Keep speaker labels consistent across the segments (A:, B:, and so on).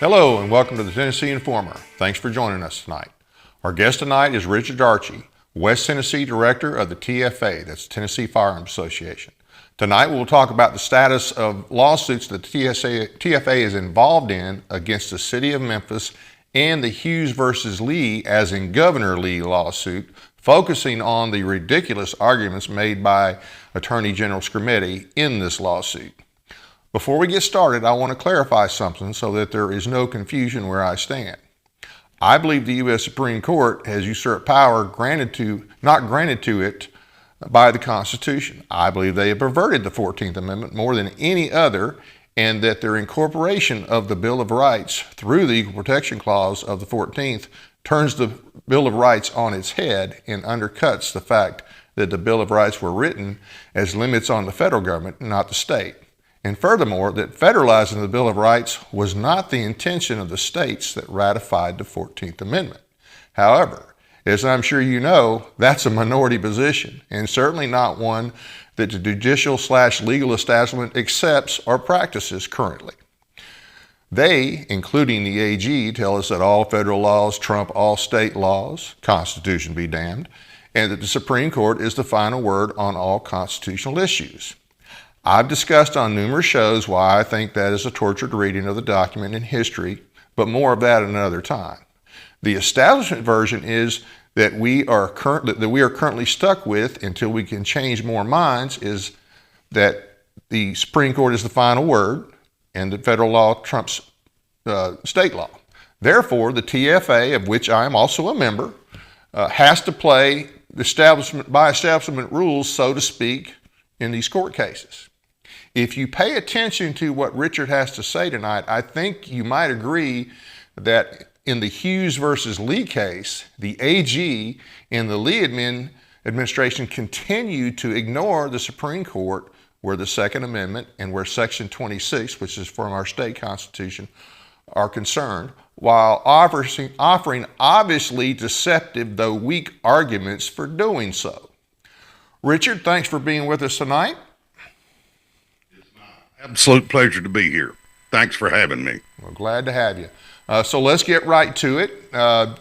A: Hello and welcome to the Tennessee Informer. Thanks for joining us tonight. Our guest tonight is Richard Archie, West Tennessee Director of the TFA, that's Tennessee Firearms Association. Tonight we'll talk about the status of lawsuits that the TFA is involved in against the city of Memphis and the Hughes versus Lee, as in Governor Lee lawsuit, focusing on the ridiculous arguments made by Attorney General Scrimeti in this lawsuit. Before we get started, I want to clarify something so that there is no confusion where I stand. I believe the U.S. Supreme Court has usurped power not granted to it by the Constitution. I believe they have perverted the 14th Amendment more than any other, and that their incorporation of the Bill of Rights through the Equal Protection Clause of the 14th turns the Bill of Rights on its head and undercuts the fact that the Bill of Rights were written as limits on the federal government, not the state. And furthermore, that federalizing the Bill of Rights was not the intention of the states that ratified the 14th Amendment. However, as I'm sure you know, that's a minority position, and certainly not one that the judicial/legal establishment accepts or practices currently. They, including the AG, tell us that all federal laws trump all state laws, Constitution be damned, and that the Supreme Court is the final word on all constitutional issues. I've discussed on numerous shows why I think that is a tortured reading of the document in history, but more of that another time. The establishment version is that we are currently stuck with until we can change more minds is that the Supreme Court is the final word and that federal law trumps state law. Therefore, the TFA, of which I am also a member, has to play the establishment rules, so to speak, in these court cases. If you pay attention to what Richard has to say tonight, I think you might agree that in the Hughes versus Lee case, the AG and the Lee administration continue to ignore the Supreme Court where the Second Amendment and where Section 26, which is from our state constitution, are concerned, while offering obviously deceptive, though weak, arguments for doing so. Richard, thanks for being with us tonight.
B: Absolute pleasure to be here. Thanks for having me.
A: We're glad to have you. So let's get right to it.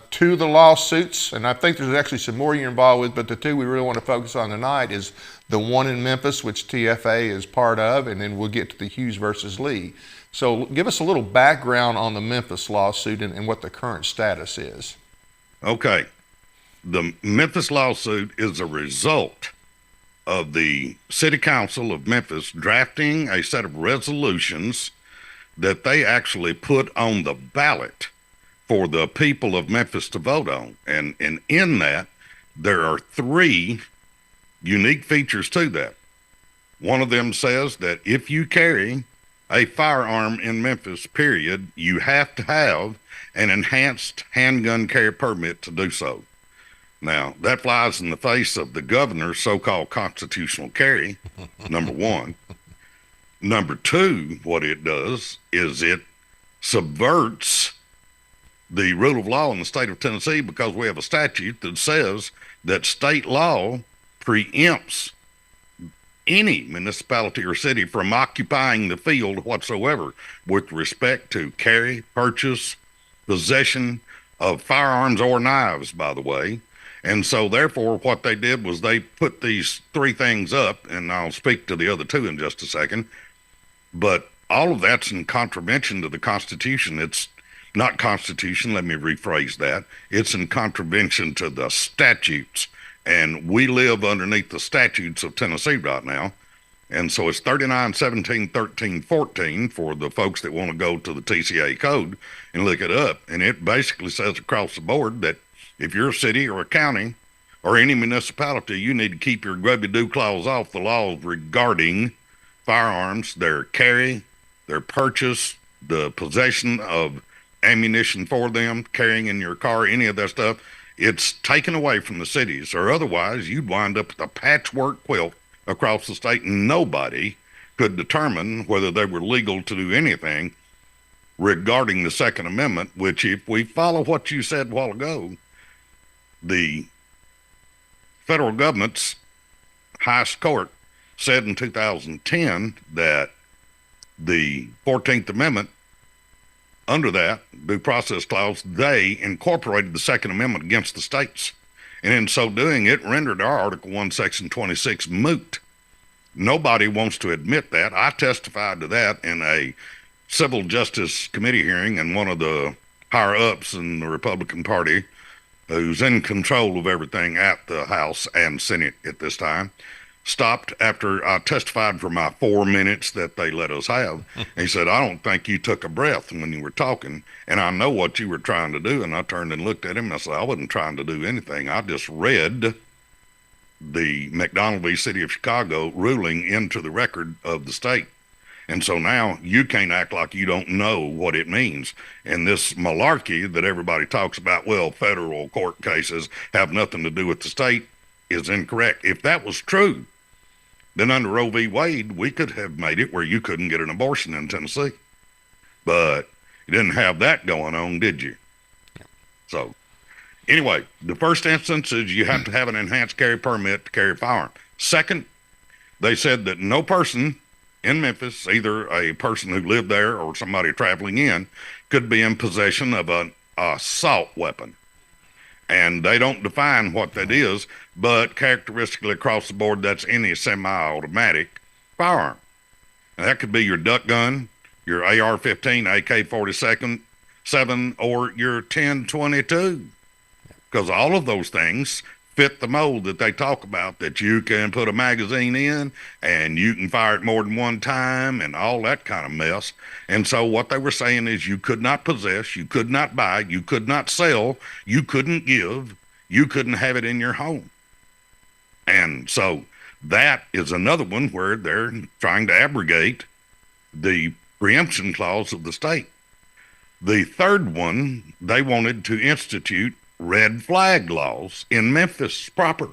A: Two of the lawsuits, and I think there's actually some more you're involved with, but the two we really want to focus on tonight is the one in Memphis, which TFA is part of, and then we'll get to the Hughes versus Lee. So give us a little background on the Memphis lawsuit and what the current status is.
B: Okay. The Memphis lawsuit is a result of the City Council of Memphis drafting a set of resolutions that they actually put on the ballot for the people of Memphis to vote on. And in that, there are three unique features to that. One of them says that if you carry a firearm in Memphis, period, you have to have an enhanced handgun carry permit to do so. Now, that flies in the face of the governor's so-called constitutional carry, number one. Number two, what it does is it subverts the rule of law in the state of Tennessee, because we have a statute that says that state law preempts any municipality or city from occupying the field whatsoever with respect to carry, purchase, possession of firearms or knives, by the way. And so therefore what they did was they put these three things up, and I'll speak to the other two in just a second, but all of that's in contravention to the Constitution. It's not Constitution, let me rephrase that. It's in contravention to the statutes, and we live underneath the statutes of Tennessee right now. And so it's 39, 17, 13, 14 for the folks that want to go to the TCA code and look it up. And it basically says across the board that if you're a city or a county or any municipality, you need to keep your grubby-doo claws off the laws regarding firearms, their carry, their purchase, the possession of ammunition for them, carrying in your car, any of that stuff. It's taken away from the cities, or otherwise you'd wind up with a patchwork quilt across the state, and nobody could determine whether they were legal to do anything regarding the Second Amendment, which, if we follow what you said a while ago, the federal government's highest court said in 2010 that the 14th Amendment under that due process clause, they incorporated the Second Amendment against the states. And in so doing, it rendered our Article 1, Section 26 moot. Nobody wants to admit that. I testified to that in a Civil Justice Committee hearing, and one of the higher-ups in the Republican Party, who's in control of everything at the House and Senate at this time, stopped after I testified for my 4 minutes that they let us have. He said, I don't think you took a breath when you were talking, and I know what you were trying to do. And I turned and looked at him, and I said, I wasn't trying to do anything. I just read the McDonald v. City of Chicago ruling into the record of the state. And so now you can't act like you don't know what it means. And this malarkey that everybody talks about, well, federal court cases have nothing to do with the state, is incorrect. If that was true, then under Roe v. Wade, we could have made it where you couldn't get an abortion in Tennessee. But you didn't have that going on, did you? So anyway, the first instance is you have to have an enhanced carry permit to carry a firearm. Second, they said that no person in Memphis, either a person who lived there or somebody traveling in, could be in possession of an assault weapon. And they don't define what that is, but characteristically across the board, that's any semi-automatic firearm. And that could be your duck gun, your AR-15, AK-47, or your 10-22, because all of those things fit the mold that they talk about, that you can put a magazine in and you can fire it more than one time and all that kind of mess. And so what they were saying is you could not possess, you could not buy, you could not sell, you couldn't give, you couldn't have it in your home. And so that is another one where they're trying to abrogate the preemption clause of the state. The third one, they wanted to institute red flag laws in Memphis proper.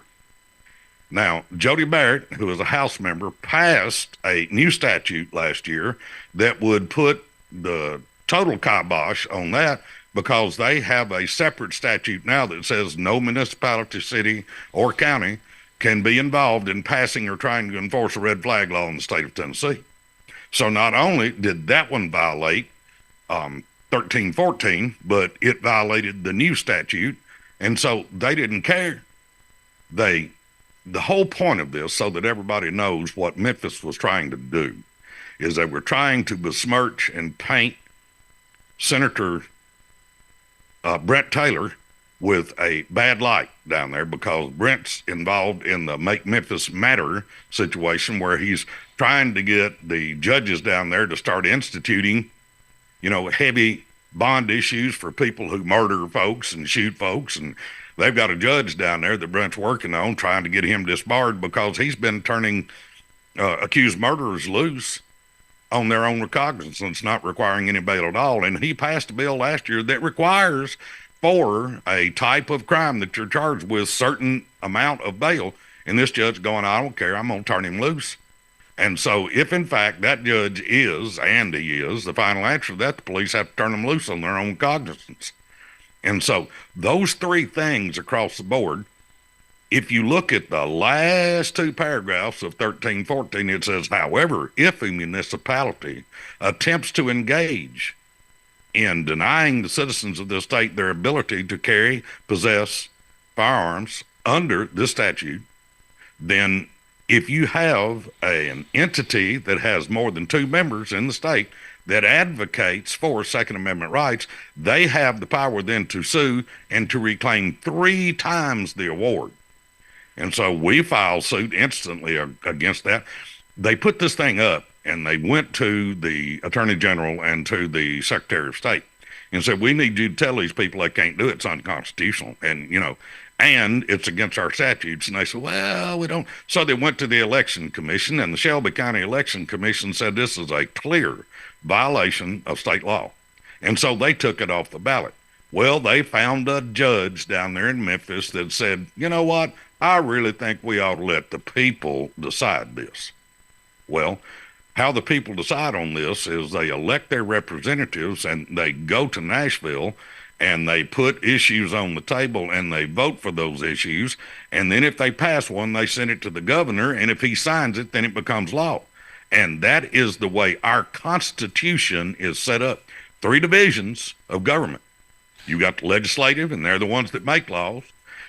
B: Now, Jody Barrett, who is a House member, passed a new statute last year that would put the total kibosh on that, because they have a separate statute now that says no municipality, city, or county can be involved in passing or trying to enforce a red flag law in the state of Tennessee. So not only did that one violate 1314, but it violated the new statute, and so they didn't care. The whole point of this, so that everybody knows what Memphis was trying to do, is they were trying to besmirch and paint Senator Brent Taylor with a bad light down there, because Brent's involved in the Make Memphis Matter situation, where he's trying to get the judges down there to start instituting, heavy bond issues for people who murder folks and shoot folks. And they've got a judge down there that Brent's working on, trying to get him disbarred, because he's been turning accused murderers loose on their own recognizance, not requiring any bail at all. And he passed a bill last year that requires, for a type of crime that you're charged with, certain amount of bail. And this judge going, I don't care, I'm going to turn him loose. And so if in fact that judge is, and he is, the final answer to that, the police have to turn him loose on their own cognizance. And so those three things across the board, if you look at the last two paragraphs of 1314, it says, however, if a municipality attempts to engage in denying the citizens of the state their ability to carry, possess firearms under this statute, then if you have an entity that has more than two members in the state that advocates for Second Amendment rights, they have the power then to sue and to reclaim 3 times the award. And so we filed suit instantly against that. They put this thing up, and they went to the Attorney General and to the Secretary of State and said, we need you to tell these people they can't do it. It's unconstitutional. And, and it's against our statutes. And they said, well, we don't. So they went to the Election Commission, and the Shelby County Election Commission said this is a clear violation of state law. And so they took it off the ballot. Well, they found a judge down there in Memphis that said, you know what? I really think we ought to let the people decide this. Well, how the people decide on this is they elect their representatives, and they go to Nashville, and they put issues on the table, and they vote for those issues. And then if they pass one, they send it to the governor, and if he signs it, then it becomes law. And that is the way our Constitution is set up. three divisions of government. You got the legislative, and they're the ones that make laws.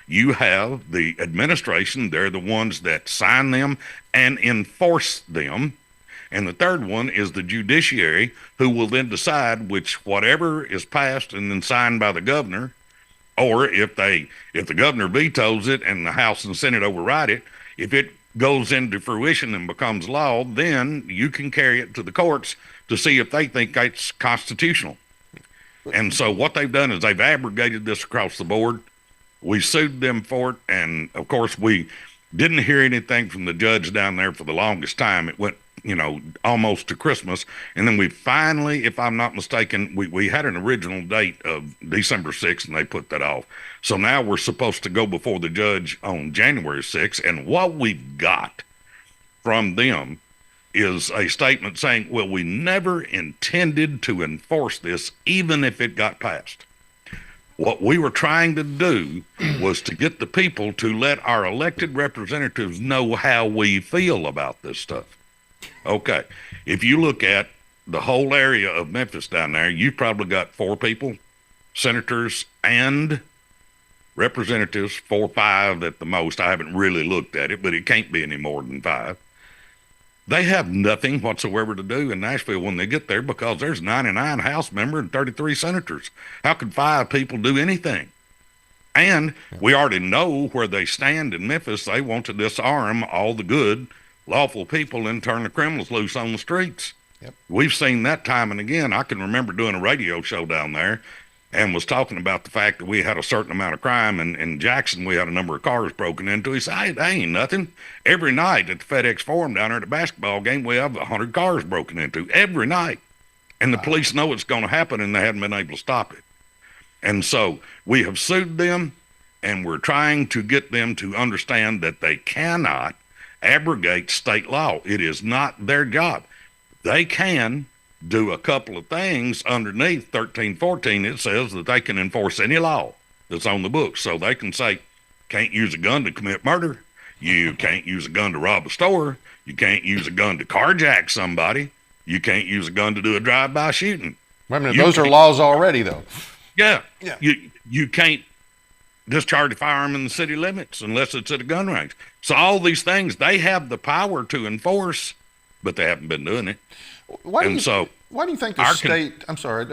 B: You have the administration, they're the ones that sign them and enforce them. And the third one is the judiciary, who will then decide which whatever is passed and then signed by the governor, or if the governor vetoes it and the House and Senate override it, if it goes into fruition and becomes law, then you can carry it to the courts to see if they think it's constitutional. And so what they've done is they've abrogated this across the board. We sued them for it, and of course we didn't hear anything from the judge down there for the longest time. It went, almost to Christmas, and then we finally, if I'm not mistaken, we had an original date of December 6th, and they put that off. So now we're supposed to go before the judge on January 6th, and what we've got from them is a statement saying, well, we never intended to enforce this, even if it got passed. What we were trying to do was to get the people to let our elected representatives know how we feel about this stuff. Okay, if you look at the whole area of Memphis down there, you've probably got 4 people, senators and representatives, 4 or 5 at the most. I haven't really looked at it, but it can't be any more than 5. They have nothing whatsoever to do in Nashville when they get there, because there's 99 House members and 33 senators. How could 5 people do anything? And we already know where they stand in Memphis. They want to disarm all the good, lawful people and turn the criminals loose on the streets.
A: Yep.
B: We've seen that time and again. I can remember doing a radio show down there and was talking about the fact that we had a certain amount of crime, and in Jackson we had a number of cars broken into. He said, hey, that ain't nothing. Every night at the FedEx Forum down there at the basketball game, we have 100 cars broken into every night. And the police know it's going to happen, and they haven't been able to stop it. And so we have sued them, and we're trying to get them to understand that they cannot abrogate state law. It is not their job. They can do a couple of things underneath 1314. It says that they can enforce any law that's on the books. So they can say, can't use a gun to commit murder. You can't use a gun to rob a store. You can't use a gun to carjack somebody. You can't use a gun to do a drive-by shooting.
A: Wait a minute, those are laws already, though.
B: Yeah. You can't discharge a firearm in the city limits unless it's at a gun range. So all these things, they have the power to enforce, but they haven't been doing it.
A: Why do you think the state, I'm sorry,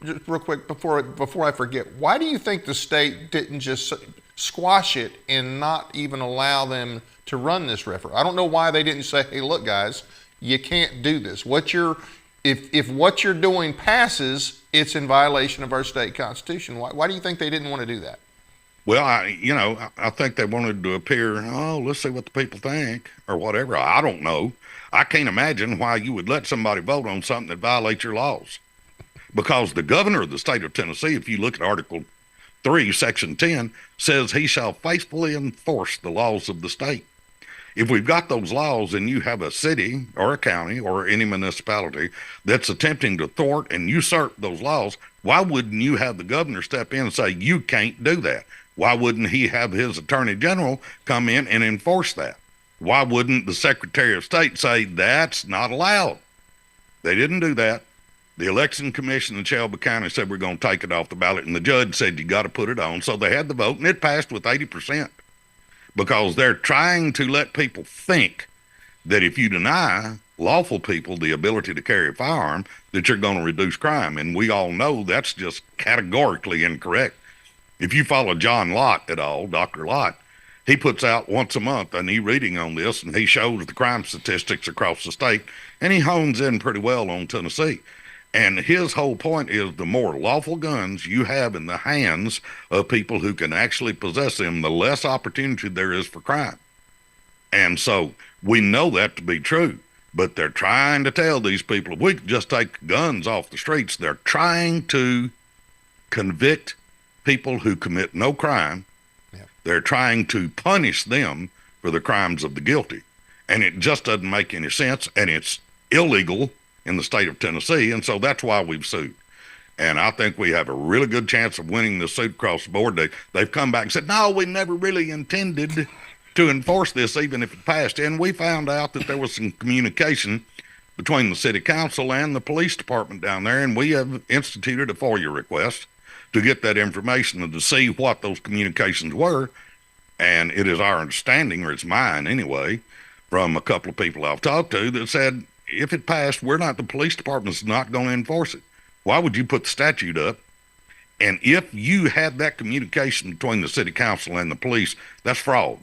A: just real quick before I forget, why do you think the state didn't just squash it and not even allow them to run this referendum? I don't know why they didn't say, hey, look, guys, you can't do this. If what you're doing passes, it's in violation of our state constitution. Why do you think they didn't want to do that?
B: Well, I think they wanted to appear, let's see what the people think or whatever. I don't know. I can't imagine why you would let somebody vote on something that violates your laws. Because the governor of the state of Tennessee, if you look at Article 3, Section 10, says he shall faithfully enforce the laws of the state. If we've got those laws and you have a city or a county or any municipality that's attempting to thwart and usurp those laws, why wouldn't you have the governor step in and say, you can't do that? Why wouldn't he have his attorney general come in and enforce that? Why wouldn't the Secretary of State say that's not allowed? They didn't do that. The election commission in Shelby County said we're going to take it off the ballot, and the judge said you got to put it on. So they had the vote, and it passed with 80%, because they're trying to let people think that if you deny lawful people the ability to carry a firearm, that you're going to reduce crime. And we all know that's just categorically incorrect. If you follow John Lott at all, Dr. Lott, he puts out once a month an e-reading on this, and he shows the crime statistics across the state, and he hones in pretty well on Tennessee. And his whole point is the more lawful guns you have in the hands of people who can actually possess them, the less opportunity there is for crime. And so we know that to be true, but they're trying to tell these people, if we could just take guns off the streets, they're trying to convict people who commit no crime. They're trying to punish them for the crimes of the guilty. And it just doesn't make any sense, and it's illegal in the state of Tennessee, and so that's why we've sued. And I think we have a really good chance of winning the suit across the board. They've come back and said, no, we never really intended to enforce this, even if it passed. And we found out that there was some communication between the city council and the police department down there, and we have instituted a FOIA request to get that information and to see what those communications were. And it is our understanding, or it's mine anyway, from a couple of people I've talked to that said, if it passed, the police department's not going to enforce it. Why would you put the statute up? And if you had that communication between the city council and the police, that's fraud.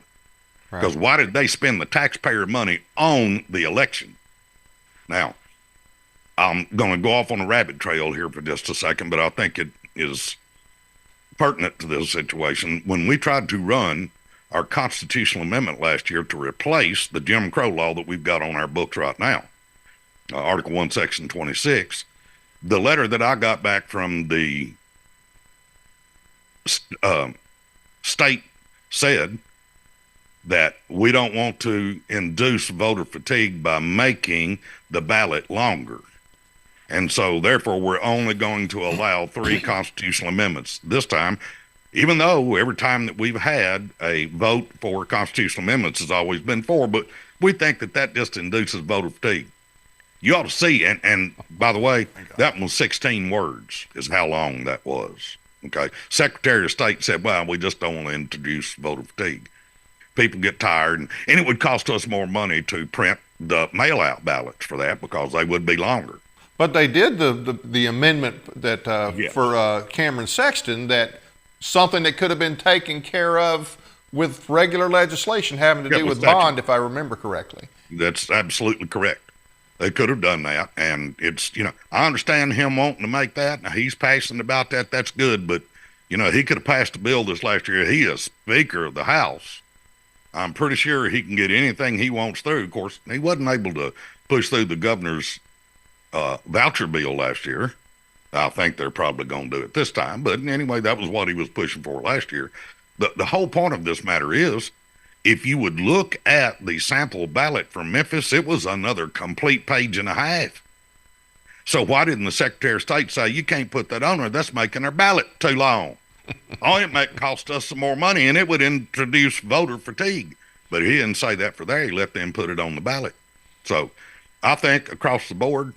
B: Because why did they spend the taxpayer money on the election? Now, I'm going to go off on a rabbit trail here for just a second, but I think it is pertinent to this situation. When we tried to run our constitutional amendment last year to replace the Jim Crow law that we've got on our books right now, Article 1, Section 26, the letter that I got back from the state said that we don't want to induce voter fatigue by making the ballot longer. And so, therefore, we're only going to allow 3 constitutional amendments this time, even though every time that we've had a vote for constitutional amendments has always been 4, but we think that that just induces voter fatigue. You ought to see, and by the way, that was 16 words is how long that was. Okay. Secretary of State said, well, we just don't want to introduce voter fatigue. People get tired, and it would cost us more money to print the mail-out ballots for that because they would be longer.
A: But they did the amendment that for Cameron Sexton, that something that could have been taken care of with regular legislation having to do with bond, if I remember correctly.
B: That's absolutely correct. They could have done that, and it's, I understand him wanting to make that. Now, he's passionate about that. That's good, but, he could have passed a bill this last year. He is Speaker of the House. I'm pretty sure he can get anything he wants through. Of course, he wasn't able to push through the governor's voucher bill last year. I think they're probably going to do it this time. But anyway, that was what he was pushing for last year. The whole point of this matter is, if you would look at the sample ballot from Memphis, it was another complete page and a half. So why didn't the Secretary of State say, you can't put that on there? That's making our ballot too long. Oh, it might cost us some more money, and it would introduce voter fatigue. But he didn't say that for there. He let them put it on the ballot. So I think across the board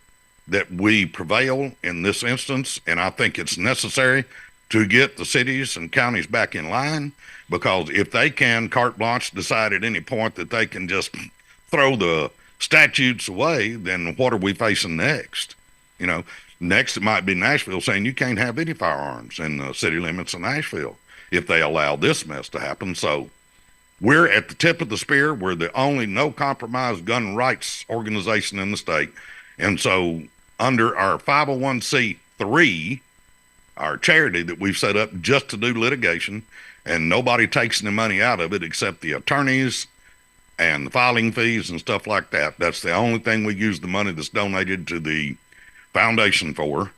B: that we prevail in this instance, and I think it's necessary to get the cities and counties back in line, because if they can carte blanche decide at any point that they can just throw the statutes away, then what are we facing next? Next it might be Nashville saying you can't have any firearms in the city limits of Nashville if they allow this mess to happen. So we're at the tip of the spear. We're the only no compromise gun rights organization in the state. And so under our 501c3, our charity that we've set up just to do litigation, and nobody takes any money out of it except the attorneys and the filing fees and stuff like that. That's the only thing we use the money that's donated to the foundation for.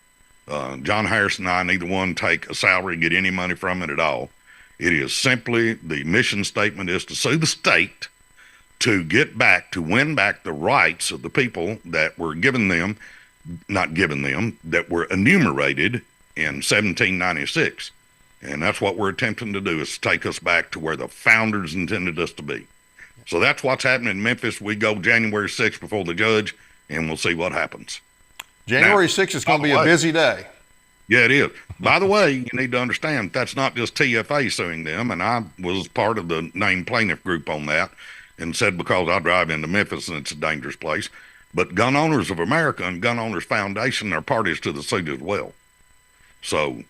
B: John Harris and I, neither one take a salary, get any money from it at all. It is simply, the mission statement is to sue the state to win back the rights of the people that were that were enumerated in 1796. And that's what we're attempting to do, is to take us back to where the founders intended us to be. So that's what's happening in Memphis. We go January 6th before the judge, and we'll see what happens.
A: January 6th is going to be a busy day.
B: Yeah, it is. By the way, you need to understand that's not just TFA suing them, and I was part of the named plaintiff group on that and said because I drive into Memphis and it's a dangerous place. But Gun Owners of America and Gun Owners Foundation are parties to the suit as well. So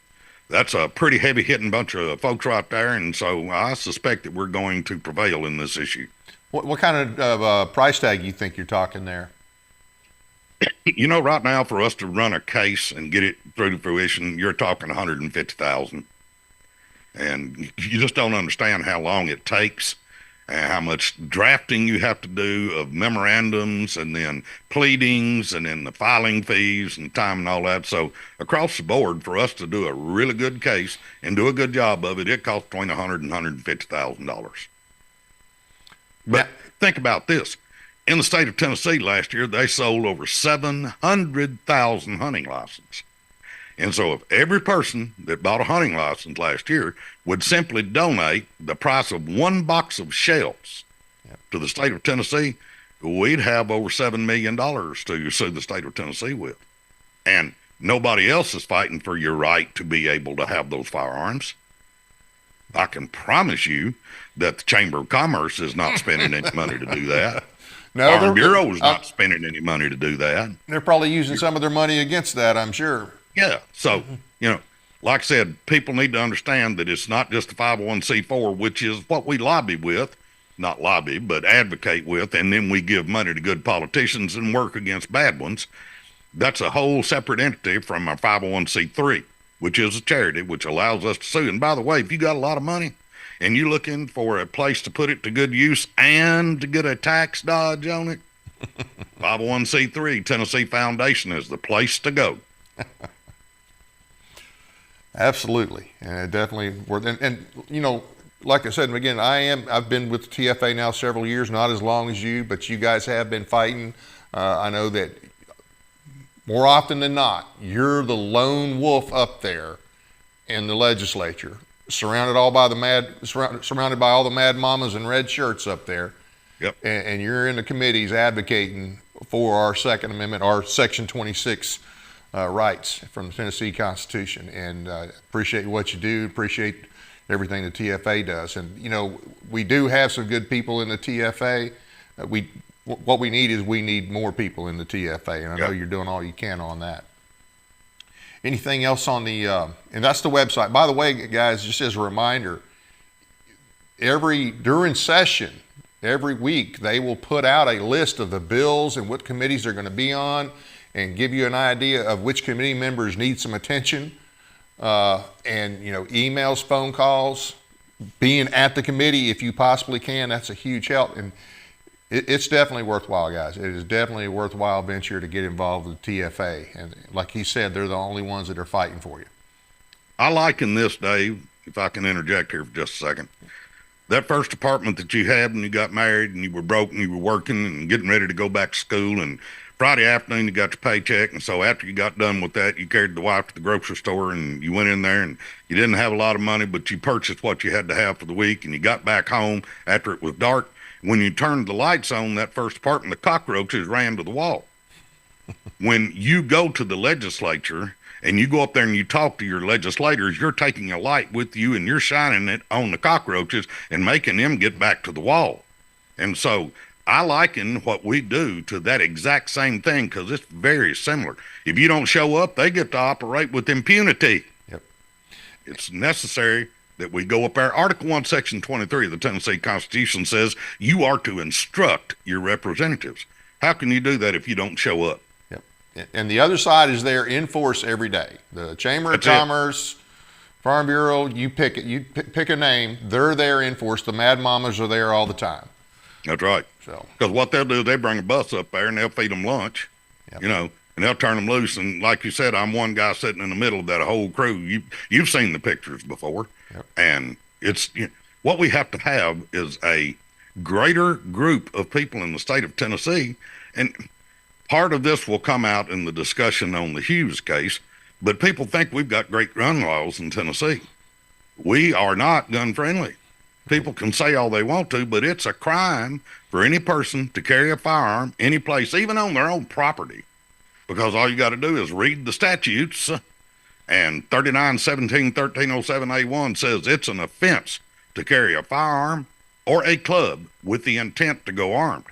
B: that's a pretty heavy-hitting bunch of folks right there, and so I suspect that we're going to prevail in this issue.
A: What kind of price tag you think you're talking there?
B: Right now, for us to run a case and get it through to fruition, you're talking $150,000. And you just don't understand how long it takes and how much drafting you have to do of memorandums and then pleadings and then the filing fees and time and all that. So across the board, for us to do a really good case and do a good job of it, it costs between $100,000 and $150,000. But think about this. In the state of Tennessee last year, they sold over 700,000 hunting licenses. And so if every person that bought a hunting license last year would simply donate the price of one box of shells to the state of Tennessee, we'd have over $7 million to sue the state of Tennessee with. And nobody else is fighting for your right to be able to have those firearms. I can promise you that the Chamber of Commerce is not spending any money to do that.
A: No,
B: Farm Bureau is not spending any money to do that.
A: They're probably using some of their money against that, I'm sure.
B: Yeah. So, like I said, people need to understand that it's not just a 501c4, which is what we lobby with, not lobby, but advocate with, and then we give money to good politicians and work against bad ones. That's a whole separate entity from our 501c3, which is a charity, which allows us to sue. And by the way, if you got a lot of money and you're looking for a place to put it to good use and to get a tax dodge on it, 501c3, Tennessee Foundation is the place to go.
A: Absolutely. And it definitely worth, and like I said, again, I've been with the TFA now several years, not as long as you, but you guys have been fighting. I know that more often than not, you're the lone wolf up there in the legislature, surrounded by all the mad mamas in red shirts up there.
B: Yep.
A: And you're in the committees advocating for our Second Amendment, our Section 26 rights from the Tennessee Constitution. And appreciate what you do, appreciate everything the TFA does. And, we do have some good people in the TFA. What we need more people in the TFA. And I know you're doing all you can on that. Anything else on the, and that's the website. By the way, guys, just as a reminder, during session, every week, they will put out a list of the bills and what committees they're going to be on and give you an idea of which committee members need some attention. And, emails, phone calls, being at the committee if you possibly can, that's a huge help. And it's definitely worthwhile, guys. It is definitely a worthwhile venture to get involved with TFA. And like he said, they're the only ones that are fighting for you.
B: I liken this, Dave, if I can interject here for just a second. That first apartment that you had when you got married and you were broke and you were working and getting ready to go back to school, and Friday afternoon you got your paycheck, and so after you got done with that, you carried the wife to the grocery store and you went in there and you didn't have a lot of money, but you purchased what you had to have for the week, and you got back home after it was dark. When you turned the lights on, that first apartment, the cockroaches ran to the wall. When you go to the legislature and you go up there and you talk to your legislators, you're taking a light with you and you're shining it on the cockroaches and making them get back to the wall. And so I liken what we do to that exact same thing, because it's very similar. If you don't show up, they get to operate with impunity.
A: Yep.
B: It's necessary that we go up there. Article 1, Section 23 of the Tennessee Constitution says you are to instruct your representatives. How can you do that if you don't show up?
A: Yep. And the other side is there in force every day. The Chamber of Commerce, Farm Bureau, you pick it. You pick a name. They're there in force. The Mad Mamas are there all the time.
B: That's right.
A: So,
B: because what they'll do, they bring a bus up there and they'll feed them lunch, and they'll turn them loose. And like you said, I'm one guy sitting in the middle of that whole crew. You've seen the pictures before.
A: Yep.
B: And it's what we have to have is a greater group of people in the state of Tennessee. And part of this will come out in the discussion on the Hughes case, but people think we've got great gun laws in Tennessee. We are not gun friendly. People can say all they want to, but it's a crime for any person to carry a firearm any place, even on their own property, because all you got to do is read the statutes. And 39-17-1307A1 says it's an offense to carry a firearm or a club with the intent to go armed.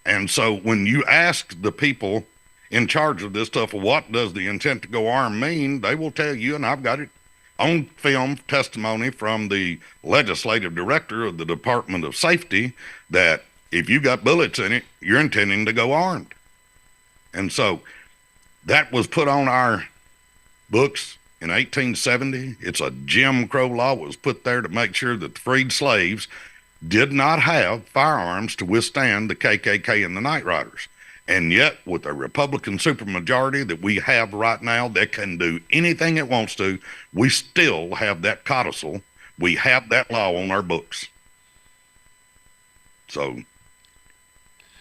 B: And so when you ask the people in charge of this stuff, what does the intent to go armed mean, they will tell you, and I've got it on film testimony from the legislative director of the Department of Safety, that if you got bullets in it, you're intending to go armed. And so that was put on our books in 1870. It's a Jim Crow law. It was put there to make sure that the freed slaves did not have firearms to withstand the KKK and the Night Riders. And yet, with a Republican supermajority that we have right now that can do anything it wants to, we still have that codicil. We have that law on our books. So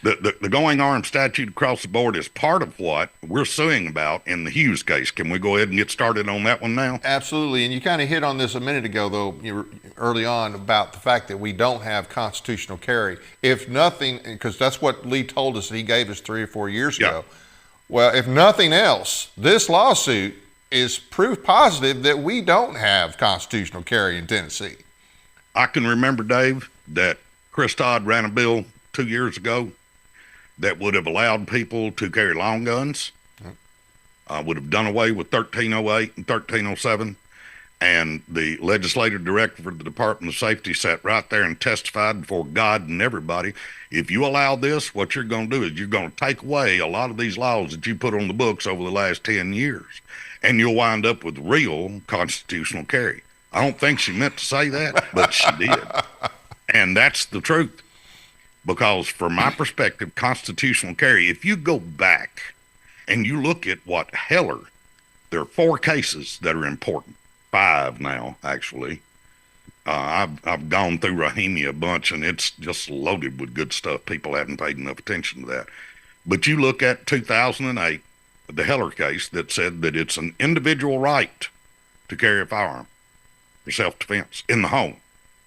B: The going armed statute across the board is part of what we're suing about in the Hughes case. Can we go ahead and get started on that one now?
A: Absolutely. And you kind of hit on this a minute ago, though, early on, about the fact that we don't have constitutional carry. If nothing, because that's what Lee told us that he gave us 3 or 4 years ago. Well, if nothing else, this lawsuit is proof positive that we don't have constitutional carry in Tennessee.
B: I can remember, Dave, that Chris Todd ran a bill 2 years ago that would have allowed people to carry long guns, would have done away with 1308 and 1307. And the legislative director for the Department of Safety sat right there and testified before God and everybody. If you allow this, what you're going to do is you're going to take away a lot of these laws that you put on the books over the last 10 years, and you'll wind up with real constitutional carry. I don't think she meant to say that, but she did. And that's the truth. Because from my perspective, constitutional carry, if you go back and you look at what Heller, there are 4 cases that are important. 5 now, actually. I've gone through Rahimi a bunch, and it's just loaded with good stuff. People haven't paid enough attention to that. But you look at 2008, the Heller case that said that it's an individual right to carry a firearm for self-defense in the home.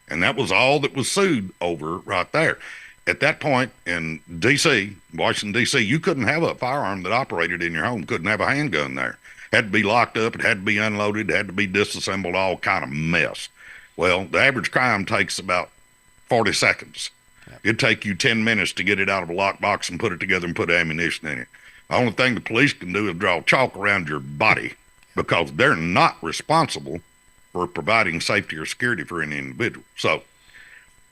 B: And that was all that was sued over right there. At that point in D.C., Washington, D.C., you couldn't have a firearm that operated in your home, couldn't have a handgun there. Had to be locked up, it had to be unloaded, it had to be disassembled, all kind of mess. Well, the average crime takes about 40 seconds. Yep. It'd take you 10 minutes to get it out of a lockbox and put it together and put ammunition in it. The only thing the police can do is draw chalk around your body because they're not responsible for providing safety or security for any individual. So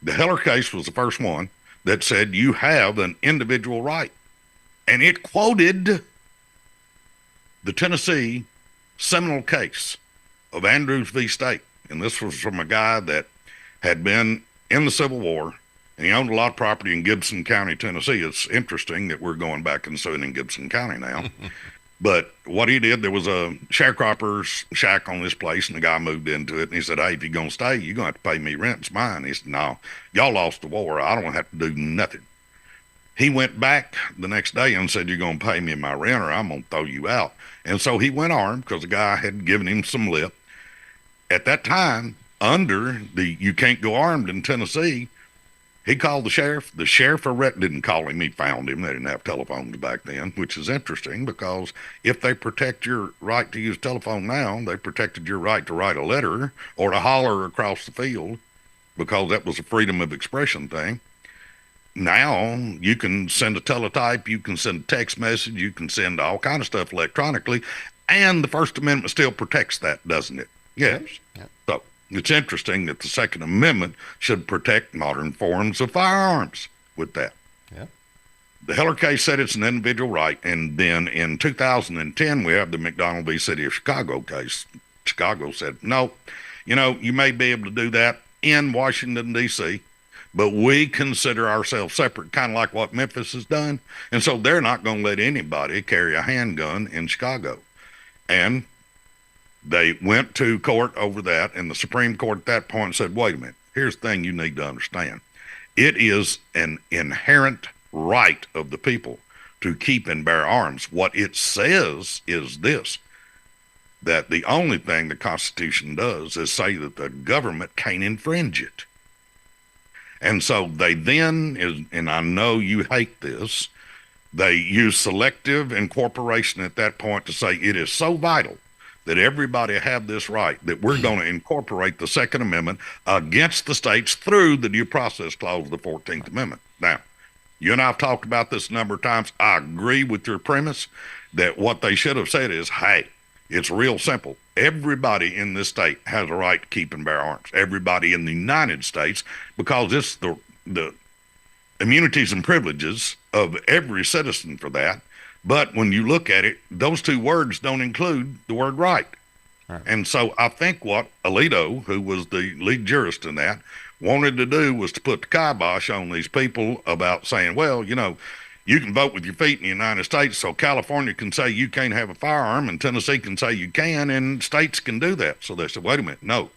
B: the Heller case was the first one that said you have an individual right. And it quoted the Tennessee seminal case of Andrews v. State. And this was from a guy that had been in the Civil War, and he owned a lot of property in Gibson County, Tennessee. It's interesting that we're going back and suing in Gibson County now. But what he did, there was a sharecropper's shack on this place, and the guy moved into it, and he said, hey, if you're going to stay, you're going to have to pay me rent. It's mine. He said, no, y'all lost the war. I don't have to do nothing. He went back the next day and said, you're going to pay me my rent or I'm going to throw you out. And so he went armed because the guy had given him some lip. At that time, under the you can't go armed in Tennessee, he called the sheriff. The sheriff didn't call him. He found him. They didn't have telephones back then, which is interesting because if they protect your right to use telephone now, they protected your right to write a letter or to holler across the field because that was a freedom of expression thing. Now you can send a teletype, you can send a text message, you can send all kind of stuff electronically, and the First Amendment still protects that, doesn't it? Yes. Yep. So it's interesting that the Second Amendment should protect modern forms of firearms with that.
A: Yep.
B: The Heller case said it's an individual right, and then in 2010 we have the McDonald v. City of Chicago case. Chicago said, no, you may be able to do that in Washington, D.C., but we consider ourselves separate, kind of like what Memphis has done. And so they're not going to let anybody carry a handgun in Chicago. And they went to court over that, and the Supreme Court at that point said, wait a minute, here's the thing you need to understand. It is an inherent right of the people to keep and bear arms. What it says is this, that the only thing the Constitution does is say that the government can't infringe it. And so they then, and I know you hate this, they use selective incorporation at that point to say it is so vital that everybody have this right that we're going to incorporate the Second Amendment against the states through the Due Process Clause of the 14th Amendment. Now, you and I have talked about this a number of times. I agree with your premise that what they should have said is, hey, it's real simple. Everybody in this state has a right to keep and bear arms. Everybody in the United States, because it's the immunities and privileges of every citizen for that. But when you look at it, those two words don't include the word right. Right. And so I think what Alito, who was the lead jurist in that, wanted to do was to put the kibosh on these people about saying, well, you can vote with your feet in the United States, so California can say you can't have a firearm, and Tennessee can say you can, and states can do that. So they said, wait a minute, no.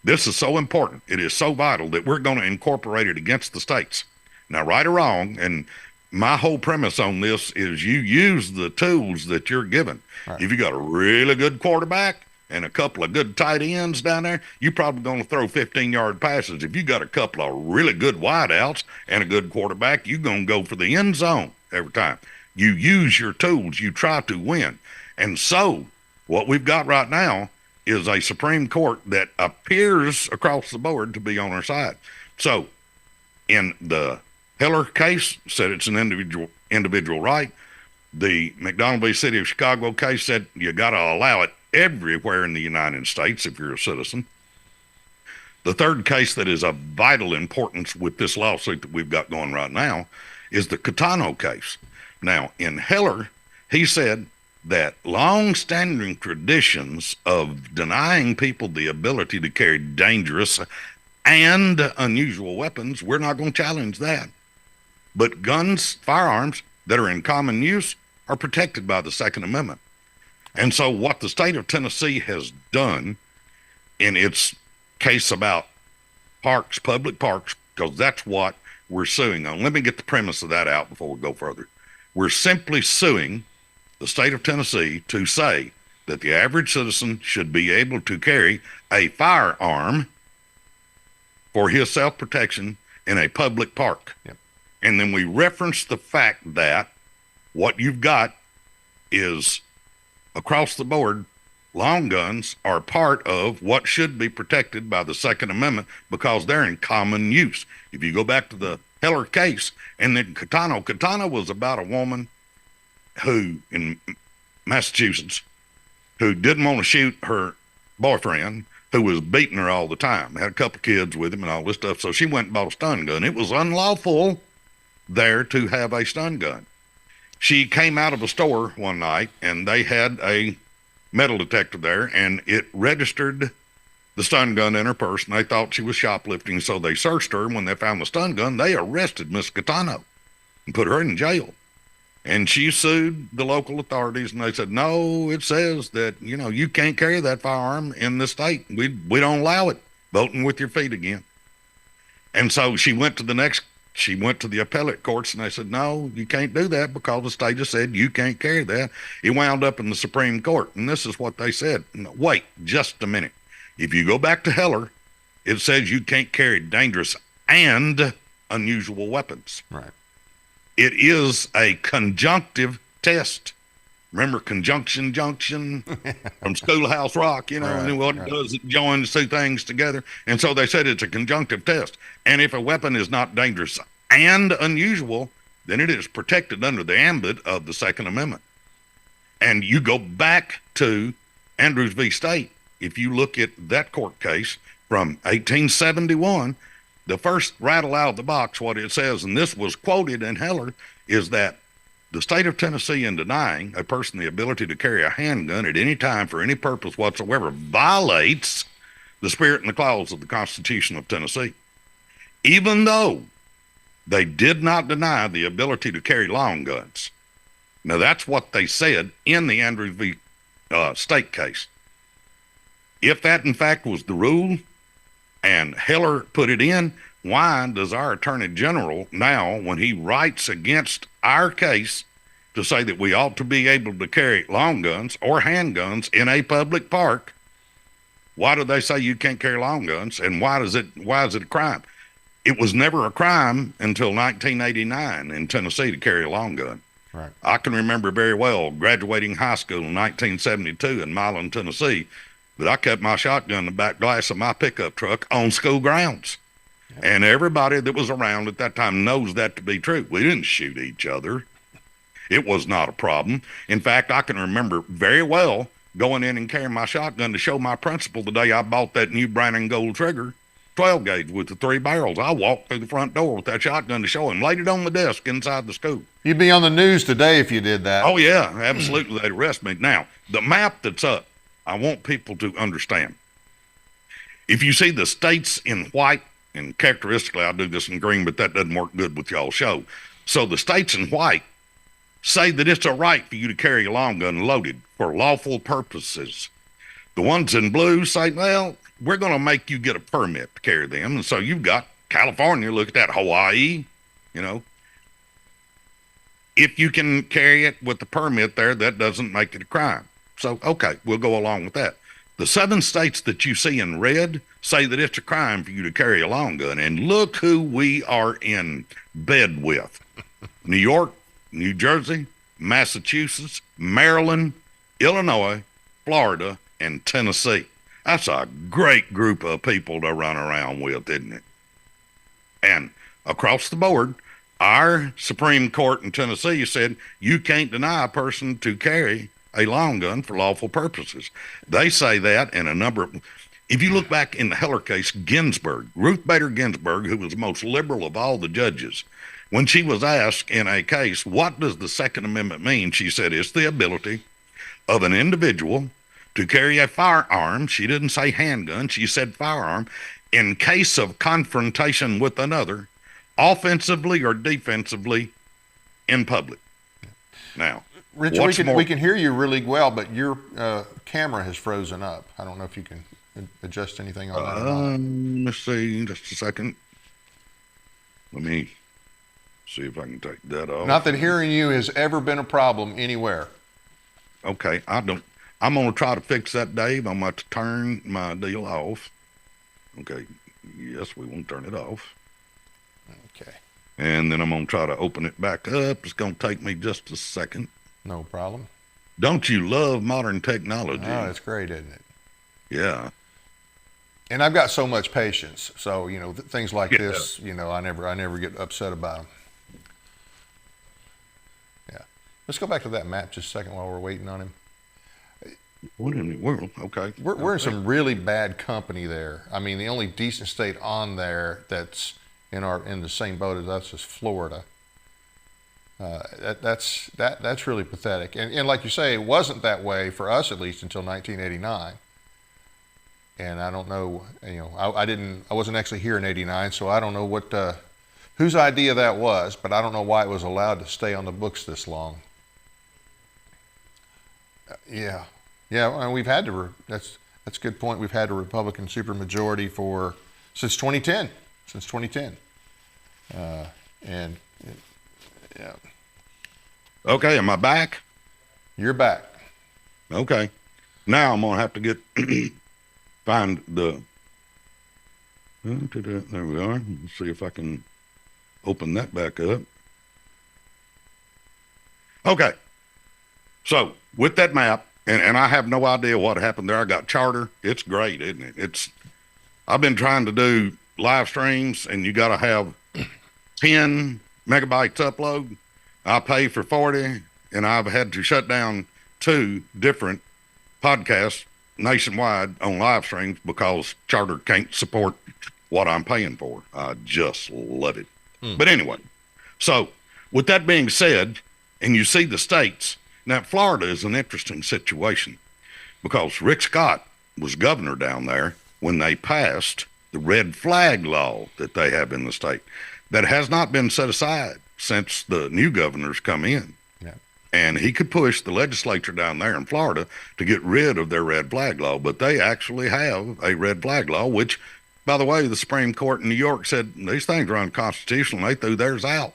B: This is so important, it is so vital that we're going to incorporate it against the states. Now, right or wrong, and my whole premise on this is you use the tools that you're given.
A: Right.
B: If you got a really good quarterback and a couple of good tight ends down there, you're probably going to throw 15-yard passes. If you got a couple of really good wideouts and a good quarterback, you're going to go for the end zone every time. You use your tools. You try to win. And so what we've got right now is a Supreme Court that appears across the board to be on our side. So in the Heller case, said it's an individual right. The McDonald v. City of Chicago case said you got to allow it everywhere in the United States if you're a citizen. The third case that is of vital importance with this lawsuit that we've got going right now is the Catano case. Now, in Heller, he said that long-standing traditions of denying people the ability to carry dangerous and unusual weapons, we're not going to challenge that. But guns, firearms that are in common use are protected by the Second Amendment. And so what the state of Tennessee has done in its case about parks, public parks, because that's what we're suing on. Let me get the premise of that out before we go further. We're simply suing the state of Tennessee to say that the average citizen should be able to carry a firearm for his self-protection in a public park.
A: Yep.
B: And then we reference the fact that what you've got is across the board, long guns are part of what should be protected by the Second Amendment because they're in common use. If you go back to the Heller case and then Catano was about a woman who in Massachusetts who didn't want to shoot her boyfriend who was beating her all the time, had a couple kids with him and all this stuff. So she went and bought a stun gun. It was unlawful there to have a stun gun. She came out of a store one night and they had a metal detector there and it registered the stun gun in her purse and they thought she was shoplifting. So they searched her. When they found the stun gun, they arrested Miss Catano and put her in jail. And she sued the local authorities and they said, no, it says that, you can't carry that firearm in the state. We don't allow it. Voting with your feet again. And so she went to the appellate courts and they said, no, you can't do that because the state has said you can't carry that. It wound up in the Supreme Court. And this is what they said. Wait just a minute. If you go back to Heller, it says you can't carry dangerous and unusual weapons.
A: Right. It
B: is a conjunctive test. Remember conjunction junction from Schoolhouse Rock, right, and what it does, it joins two things together. And so they said it's a conjunctive test. And if a weapon is not dangerous and unusual, then it is protected under the ambit of the Second Amendment. And you go back to Andrews v. State. If you look at that court case from 1871, the first rattle out of the box, what it says, and this was quoted in Heller, is that the state of Tennessee, in denying a person the ability to carry a handgun at any time for any purpose whatsoever, violates the spirit and the clause of the Constitution of Tennessee. Even though they did not deny the ability to carry long guns. Now, that's what they said in the Andrews v. State case. If that, in fact, was the rule, and Heller put it in, why does our Attorney General now, when he writes against our case to say that we ought to be able to carry long guns or handguns in a public park, why do they say you can't carry long guns, and why is it a crime? It was never a crime until 1989 in Tennessee to carry a long gun.
A: Right.
B: I can remember very well graduating high school in 1972 in Milan, Tennessee, that I kept my shotgun in the back glass of my pickup truck on school grounds. Yep. And everybody that was around at that time knows that to be true. We didn't shoot each other. It was not a problem. In fact, I can remember very well going in and carrying my shotgun to show my principal the day I bought that new brown and gold trigger 12 gauge with the 3 barrels. I walked through the front door with that shotgun to show him, laid it on the desk inside the school.
A: You'd be on the news today if you did that.
B: Oh, yeah, absolutely. They'd arrest me. Now, the map that's up, I want people to understand. If you see the states in white, and characteristically I do this in green, but that doesn't work good with y'all's show. So the states in white say that it's a right for you to carry a long gun loaded for lawful purposes. The ones in blue say, well, we're going to make you get a permit to carry them. And so you've got California, look at that, Hawaii, if you can carry it with the permit there, that doesn't make it a crime. So, okay, we'll go along with that. The 7 states that you see in red say that it's a crime for you to carry a long gun. And look who we are in bed with. New York, New Jersey, Massachusetts, Maryland, Illinois, Florida, and Tennessee. That's a great group of people to run around with, isn't it? And across the board, our Supreme Court in Tennessee said you can't deny a person to carry a long gun for lawful purposes. They say that in a number of, if you look back in the Heller case, Ginsburg, Ruth Bader Ginsburg, who was the most liberal of all the judges, when she was asked in a case, what does the Second Amendment mean? She said, it's the ability of an individual to carry a firearm. She didn't say handgun. She said firearm in case of confrontation with another, offensively or defensively in public. Now,
A: Richard, we can hear you really well, but your camera has frozen up. I don't know if you can adjust anything on that or not.
B: Let's see, just a second. Let me see if I can take that off.
A: Not that hearing you has ever been a problem anywhere.
B: Okay, I'm going to try to fix that, Dave. I'm going to turn my deal off. Okay, yes, we won't turn it off.
A: Okay.
B: And then I'm going to try to open it back up. It's going to take me just a second.
A: No problem.
B: Don't you love modern technology?
A: Oh, it's great, isn't it?
B: Yeah.
A: And I've got so much patience. So, you know, things like this, you know, I never get upset about them. Yeah. Let's go back to that map just a second while we're waiting on him.
B: What in the world? Okay.
A: We're in some really bad company there. I mean, the only decent state on there that's in the same boat as us is Florida. That's really pathetic. And like you say, it wasn't that way for us, at least until 1989. And I don't know, you know, I wasn't actually here in '89, so I don't know what whose idea that was, but I don't know why it was allowed to stay on the books this long. Yeah, and we've had to. That's a good point. We've had a Republican supermajority since 2010. And yeah.
B: Okay, am I back?
A: You're back.
B: Okay. Now I'm gonna have to get find the. There we are. Let's see if I can open that back up. Okay. So with that map, and I have no idea what happened there. I got Charter. It's great, isn't it? I've been trying to do live streams, and you got to have 10 megabytes upload. I pay for 40, and I've had to shut down 2 different podcasts nationwide on live streams because Charter can't support what I'm paying for. I just love it. But anyway, so with that being said, and you see the states, now Florida is an interesting situation because Rick Scott was governor down there when they passed the red flag law that they have in the state that has not been set aside since the new governor's come in.
A: Yeah.
B: And he could push the legislature down there in Florida to get rid of their red flag law, but they actually have a red flag law, which, by the way, the Supreme Court in New York said these things are unconstitutional. They threw theirs out.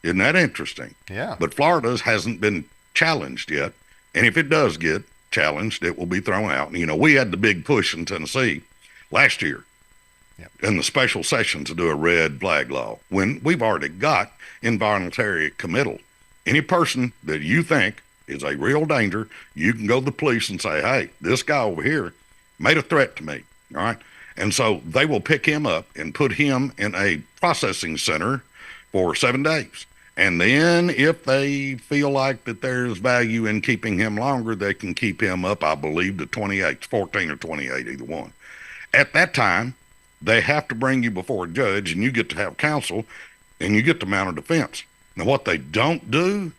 B: Isn't that interesting?
A: Yeah.
B: But Florida's hasn't been challenged yet. And if it does get challenged, it will be thrown out. And, you know, we had the big push in Tennessee last year in the special session to do a red flag law when we've already got involuntary committal. Any person that you think is a real danger, you can go to the police and say, hey, this guy over here made a threat to me. All right. And so they will pick him up and put him in a processing center for 7 days. And then if they feel like that there's value in keeping him longer, they can keep him up, I believe, to 28, 14 or 28, either one. At that time, they have to bring you before a judge, and you get to have counsel, and you get to mount a defense. Now, what they don't do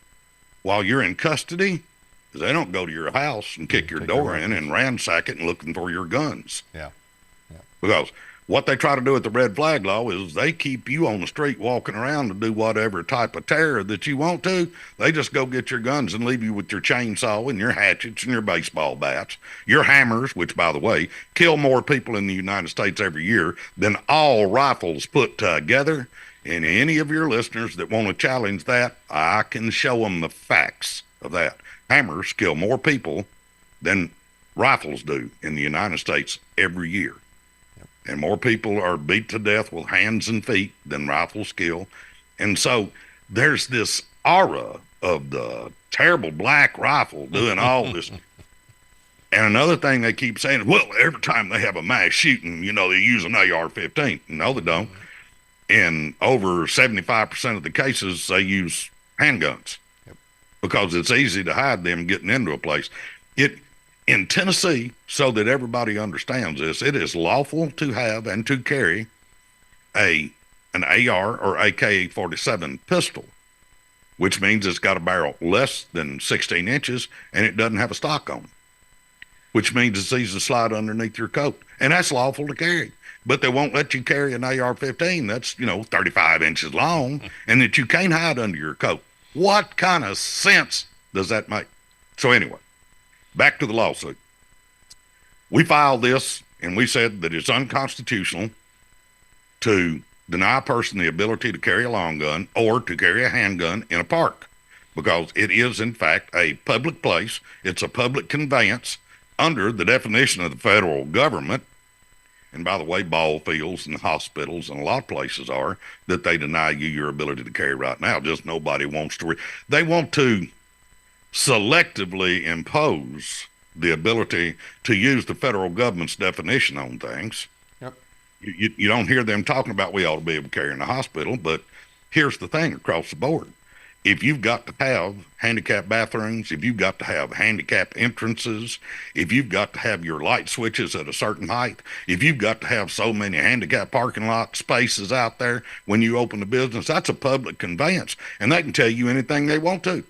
B: while you're in custody is they don't go to your house and kick your door in and ransack it and looking for your guns.
A: Yeah.
B: Because what they try to do with the red flag law is they keep you on the street walking around to do whatever type of terror that you want to. They just go get your guns and leave you with your chainsaw and your hatchets and your baseball bats, your hammers, which, by the way, kill more people in the United States every year than all rifles put together. And any of your listeners that want to challenge that, I can show them the facts of that. Hammers kill more people than rifles do in the United States every year. And more people are beat to death with hands and feet than rifles kill. And so there's this aura of the terrible black rifle doing all this. And another thing they keep saying is, well, every time they have a mass shooting, they use an AR-15. No, they don't. In over 75% of the cases, they use handguns because it's easy to hide them getting into a place. In Tennessee, so that everybody understands this, it is lawful to have and to carry an AR or AK-47 pistol, which means it's got a barrel less than 16 inches and it doesn't have a stock on it, which means it's easy to slide underneath your coat. And that's lawful to carry. But they won't let you carry an AR-15 that's, 35 inches long and that you can't hide under your coat. What kind of sense does that make? So anyway, back to the lawsuit. We filed this and we said that it's unconstitutional to deny a person the ability to carry a long gun or to carry a handgun in a park because it is, in fact, a public place. It's a public conveyance under the definition of the federal government. And by the way, ball fields and hospitals and a lot of places are that they deny you your ability to carry right now. Just nobody wants to. They want to selectively impose the ability to use the federal government's definition on things.
A: Yep.
B: You don't hear them talking about we ought to be able to carry in the hospital, but here's the thing across the board. If you've got to have handicap bathrooms, if you've got to have handicap entrances, if you've got to have your light switches at a certain height, if you've got to have so many handicap parking lot spaces out there when you open the business, that's a public conveyance. And they can tell you anything they want to.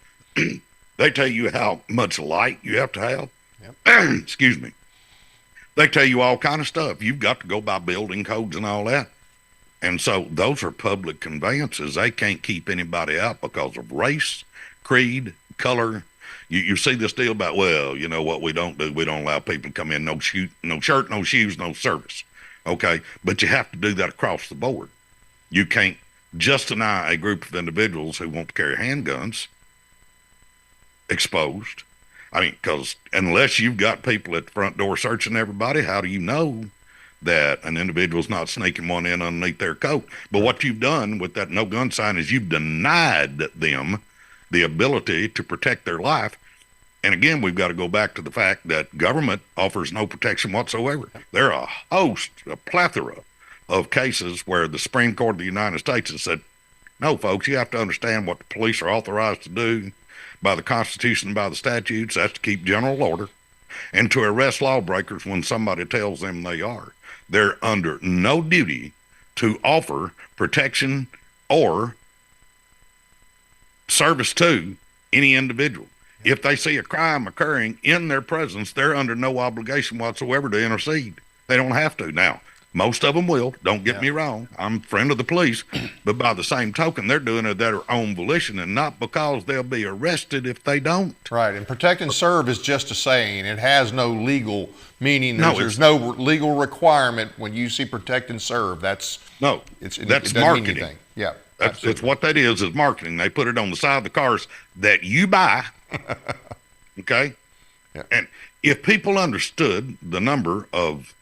B: They tell you how much light you have to have. Yep. Excuse me. They tell you all kind of stuff. You've got to go by building codes and all that. And so those are public conveyances. They can't keep anybody out because of race, creed, color. You see this deal about, well, you know what we don't do? We don't allow people to come in, no shirt, no shoes, no service. Okay, but you have to do that across the board. You can't just deny a group of individuals who want to carry handguns exposed. I mean, because unless you've got people at the front door searching everybody, how do you know that an individual's not sneaking one in underneath their coat? But what you've done with that no gun sign is you've denied them the ability to protect their life. And again, we've got to go back to the fact that government offers no protection whatsoever. There are a plethora of cases where the Supreme Court of the United States has said, no, folks, you have to understand what the police are authorized to do by the Constitution and by the statutes. That's to keep general order and to arrest lawbreakers when somebody tells them they are. They're under no duty to offer protection or service to any individual. If they see a crime occurring in their presence, they're under no obligation whatsoever to intercede. They don't have to. Now, most of them will. Don't get me wrong. I'm a friend of the police. But by the same token, they're doing it of their own volition and not because they'll be arrested if they don't.
A: Right. And protect and serve is just a saying. It has no legal meaning. There's no legal requirement when you see protect and serve. That's
B: marketing.
A: Yeah.
B: It's what that is marketing. They put it on the side of the cars that you buy. Okay?
A: Yeah.
B: And if people understood the number of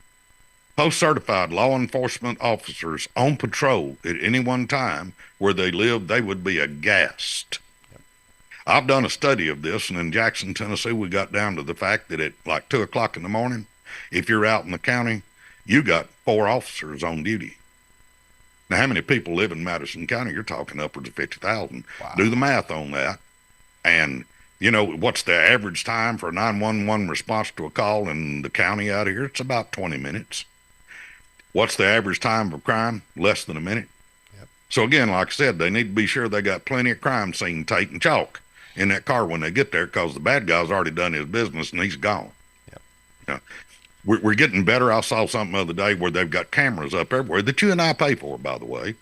B: post-certified law enforcement officers on patrol at any one time where they live, they would be aghast. Yep. I've done a study of this, and in Jackson, Tennessee, we got down to the fact that at like 2 o'clock in the morning, if you're out in the county, you got 4 officers on duty. Now, how many people live in Madison County? You're talking upwards of 50,000. Wow. Do the math on that. And, what's the average time for a 911 response to a call in the county out here? It's about 20 minutes. What's the average time of crime? Less than a minute. Yep. So again, like I said, they need to be sure they got plenty of crime scene tape and chalk in that car when they get there, because the bad guy's already done his business and he's gone. Yep. We're getting better. I saw something the other day where they've got cameras up everywhere that you and I pay for, by the way.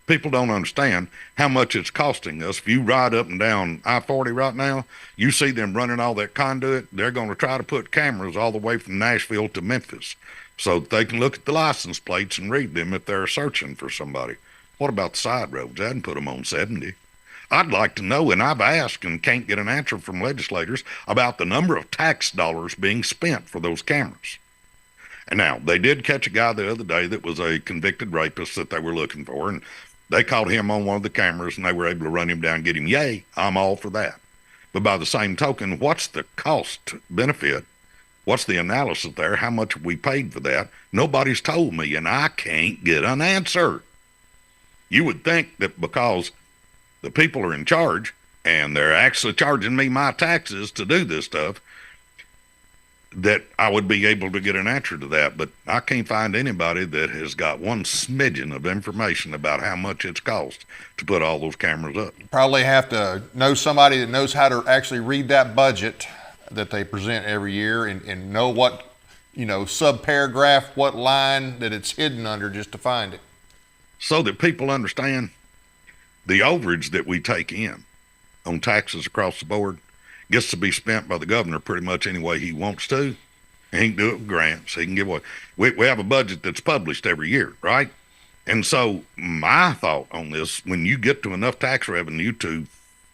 B: People don't understand how much it's costing us. If you ride up and down I-40 right now, you see them running all that conduit. They're going to try to put cameras all the way from Nashville to Memphis so that they can look at the license plates and read them if they're searching for somebody. What about the side roads? I hadn't put them on 70. I'd like to know, and I've asked and can't get an answer from legislators about the number of tax dollars being spent for those cameras. And now, they did catch a guy the other day that was a convicted rapist that they were looking for, and they caught him on one of the cameras, and they were able to run him down and get him. Yay, I'm all for that. But by the same token, what's the cost benefit? What's the analysis there? How much have we paid for that? Nobody's told me, and I can't get an answer. You would think that because the people are in charge and they're actually charging me my taxes to do this stuff, that I would be able to get an answer to that. But I can't find anybody that has got one smidgen of information about how much it's cost to put all those cameras up.
A: Probably have to know somebody that knows how to actually read that budget that they present every year and know what, subparagraph, what line that it's hidden under just to find it.
B: So that people understand the overage that we take in on taxes across the board gets to be spent by the governor pretty much any way he wants to. He can do it with grants. He can give away. We have a budget that's published every year, right? And so my thought on this, when you get to enough tax revenue to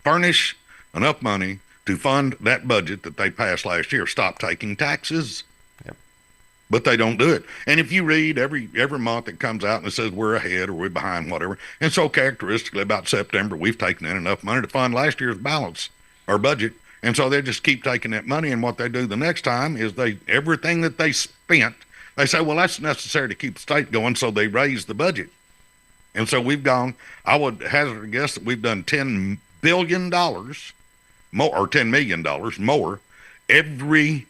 B: furnish enough money to fund that budget that they passed last year, stop taking taxes.
A: Yep.
B: But they don't do it. And if you read every month it comes out and it says we're ahead or we're behind, whatever. And so characteristically about September, we've taken in enough money to fund last year's balance or budget. And so they just keep taking that money, and what they do the next time is everything that they spent, they say, well, that's necessary to keep the state going, so they raise the budget. And so I would hazard a guess that we've done $10 billion more, or $10 million more every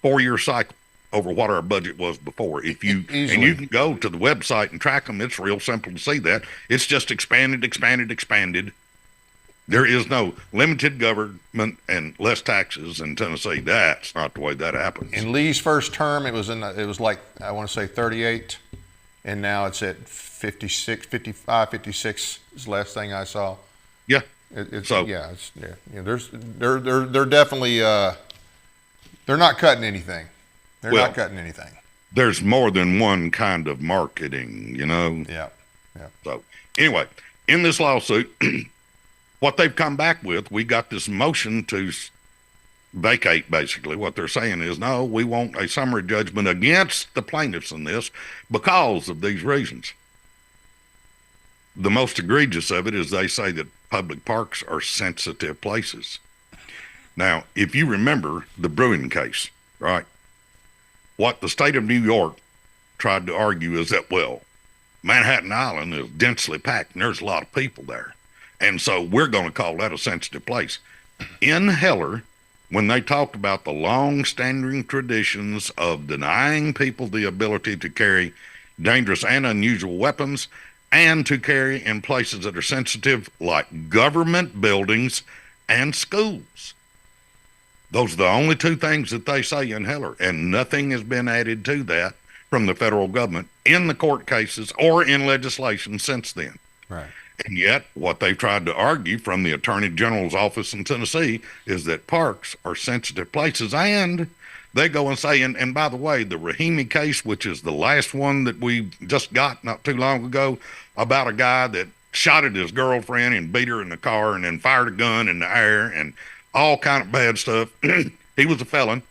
B: 4-year cycle over what our budget was before. And you can go to the website and track them. It's real simple to see that. It's just expanded. There is no limited government and less taxes in Tennessee. That's not the way that happens.
A: In Lee's first term, it was like, I want to say 38, and now it's at 56, 55, 56 is the last thing I saw.
B: Yeah.
A: They're definitely they're not cutting anything. They're not cutting anything.
B: There's more than one kind of marketing,
A: Yeah.
B: So anyway, in this lawsuit, what they've come back with, we got this motion to vacate, basically. What they're saying is, no, we want a summary judgment against the plaintiffs in this because of these reasons. The most egregious of it is they say that public parks are sensitive places. Now, if you remember the Bruin case, right? What the state of New York tried to argue is that, well, Manhattan Island is densely packed and there's a lot of people there. And so we're going to call that a sensitive place. In Heller, when they talked about the long-standing traditions of denying people the ability to carry dangerous and unusual weapons and to carry in places that are sensitive, like government buildings and schools. Those are the only two things that they say in Heller, and nothing has been added to that from the federal government in the court cases or in legislation since then.
A: Right.
B: And yet, what they've tried to argue from the Attorney General's office in Tennessee is that parks are sensitive places. And they go and say, and by the way, the Rahimi case, which is the last one that we just got not too long ago, about a guy that shot at his girlfriend and beat her in the car and then fired a gun in the air and all kind of bad stuff. He was a felon,